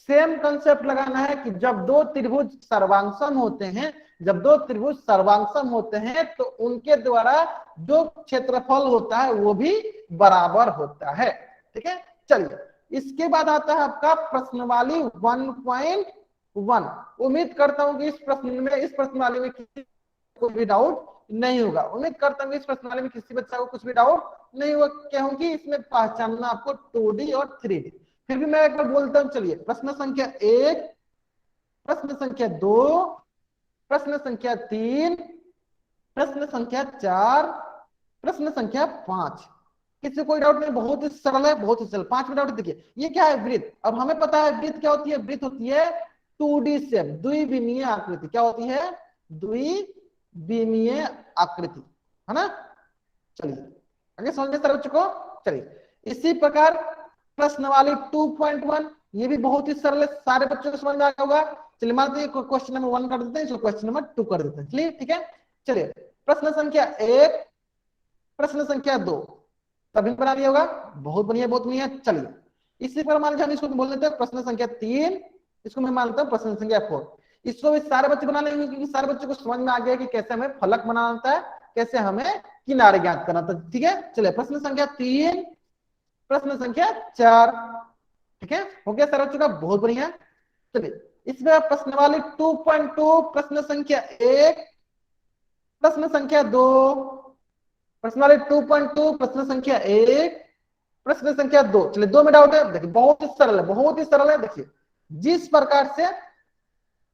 सेम कंसेप्ट लगाना है कि जब दो त्रिभुज सर्वांगसम होते हैं तो उनके द्वारा जो क्षेत्रफल होता है वो भी बराबर होता है। ठीक है, चलिए इसके बाद आता है आपका प्रश्नवाली 1.1। उम्मीद करता हूं कि इस प्रश्नवाली में किसी को भी डाउट नहीं होगा। उम्मीद करता हूं कि इस प्रश्नवाली में किसी बच्चा को कुछ भी डाउट नहीं होगा, क्योंकि इसमें पहचानना आपको 2D और 3D। फिर भी मैं एक बार बोलता हूं, चलिए प्रश्न संख्या 1, प्रश्न संख्या 2, प्रश्न संख्या 3, प्रश्न संख्या 4, प्रश्न संख्या 5। किसी कोई डाउट नहीं, बहुत ही सरल है, बहुत ही सरल। 5 में डाउट देखिए, ये क्या है, वृत्त। अब हमें पता है वृत्त क्या होती है, वृत्त होती है 2D शेप, द्विविमीय आकृति। क्या होती है, द्विविमीय आकृति, है ना। चलिए आगे समझ में सारे बच्चों को। चलिए इसी प्रकार प्रश्नवाली 2.1, ये भी बहुत ही सरल है, सारे बच्चों को समझ में आ गया होगा। चलिए मानते हैं क्वेश्चन नंबर 1 कर देते हैं, इसको क्वेश्चन नंबर 2 कर देते हैं। चलिए ठीक है। चलिए प्रश्न संख्या 1, प्रश्न संख्या 2 तभी बना लिया होगा, बहुत बढ़िया बहुत बढ़िया। चलिए इसी पर मान लीजिए हम इसको बोल देते हैं प्रश्न संख्या 3, इसको मैं मानता हूँ प्रश्न संख्या 4। इसको भी सारे बच्चे बना लेंगे क्योंकि सारे बच्चों को समझ में आ गया कि कैसे हमें फलक बनाना होता है, कैसे हमें किनारे ज्ञात करना था। ठीक है, चलिए प्रश्न संख्या 3, प्रश्न संख्या 4। ठीक है, हो गया सारा बच्चों का, बहुत बढ़िया। चलिए इसमें प्रश्नवाली 2.2, प्रश्न संख्या 1, प्रश्न संख्या 2, प्रश्नवाली 2.2, प्रश्न संख्या 1, प्रश्न संख्या 2। चलिए 2 में डाउट है, देखिए बहुत ही सरल है, बहुत ही सरल है। देखिए जिस प्रकार से,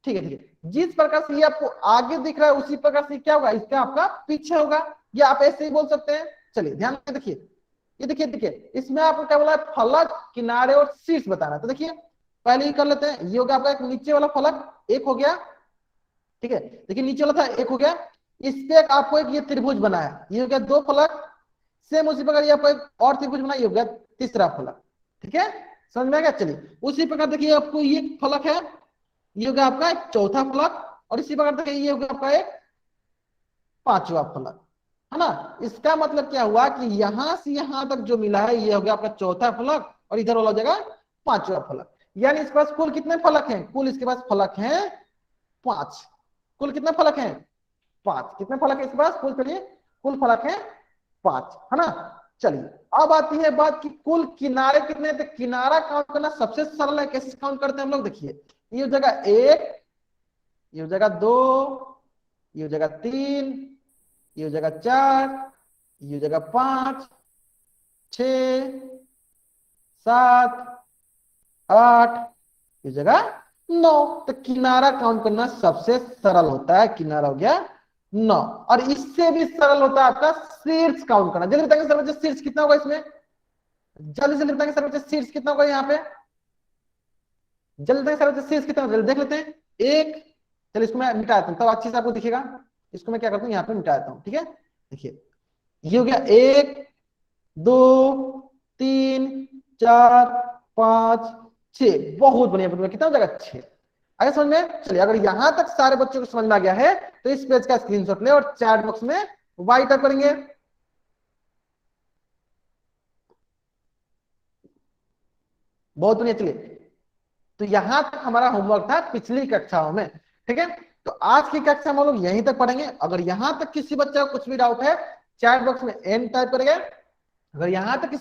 ठीक है, जिस प्रकार से ये आपको आगे दिख रहा है उसी प्रकार से क्या होगा, इसका आपका पीछे होगा, या आप ऐसे ही बोल सकते हैं। चलिए ध्यान में देखिए, ये देखिए इसमें आपको क्या बोला है, फलक, किनारे और शीर्ष बताना। तो देखिए पहले ही कर लेते हैं, ये होगा आपका एक नीचे वाला फलक, एक हो गया। ठीक है, देखिए नीचे वाला था, एक हो गया। इस पे आपको एक ये त्रिभुज बना है, ये हो गया 2 फलक। सेम उसी प्रकार ये आपको एक और त्रिभुज बना, ये हो गया 3रा फलक। ठीक है, समझ में आ गया। चलिए उसी प्रकार देखिए आपको ये फलक है, ये हो गया आपका एक 4था फलक, और इसी प्रकार देखिए ये हो गया आपका एक 5वां फलक, है ना। इसका मतलब क्या हुआ कि यहां से यहां तक जो मिला है ये हो गया आपका 4था फलक, और इधर वाला जगह 5वां फलक। यानी इसके पास कुल कितने फलक हैं, कुल इसके पास फलक हैं 5। कुल कितने फलक हैं, 5। कितने फलक है इसके पास कुल, चलिए कुल फलक है 5, है ना। चलिए अब आती है बात कि कुल किनारे कितने, तो किनारा काउंट करना सबसे सरल है। कैसे काउंट करते हैं हम लोग, देखिए ये हो जाएगा 1, ये हो जाएगा 2, ये हो जाएगा 3, ये हो जाएगा 4, ये हो जाएगा 5, 6, 7, 8, इस जगह 9। तो किनारा काउंट करना सबसे सरल होता है, किनारा हो गया 9। और इससे भी सरल होता है आपका शीर्ष काउंट करना। जल्दी बताएंगे सर्वोच्च शीर्ष कितना होगा इसमें, जल्दी जल्दी बताएंगे सर्वोच्च शीर्ष कितना होगा यहाँ पे, जल्दी बताएंगे सर्वोच्च शीर्ष कितना होगा, जल्दी देख लेते हैं। एक, चलिए इसको मैं मिटा देता हूँ तब अच्छे से आपको दिखेगा। इसको मैं क्या करता हूँ यहाँ पे मिटा देता हूँ, ठीक है। देखिए ये हो गया 1 2 3 4 5 6। बहुत बढ़िया, कितना हो जाएगा 6। आगे समझ में, चलिए अगर यहां तक सारे बच्चों को समझ में आ गया है तो इस पेज का स्क्रीनशॉट ले और चैट बॉक्स में वाई टाइप करेंगे। बहुत बढ़िया, चलिए तो यहां तक हमारा होमवर्क था पिछली कक्षाओं में, ठीक है। तो आज की कक्षा में हम लोग यहीं तक पढ़ेंगे। अगर यहां तक किसी बच्चे को कुछ भी डाउट है चैट बॉक्स में एन टाइप करेंगे। अगर यहां तक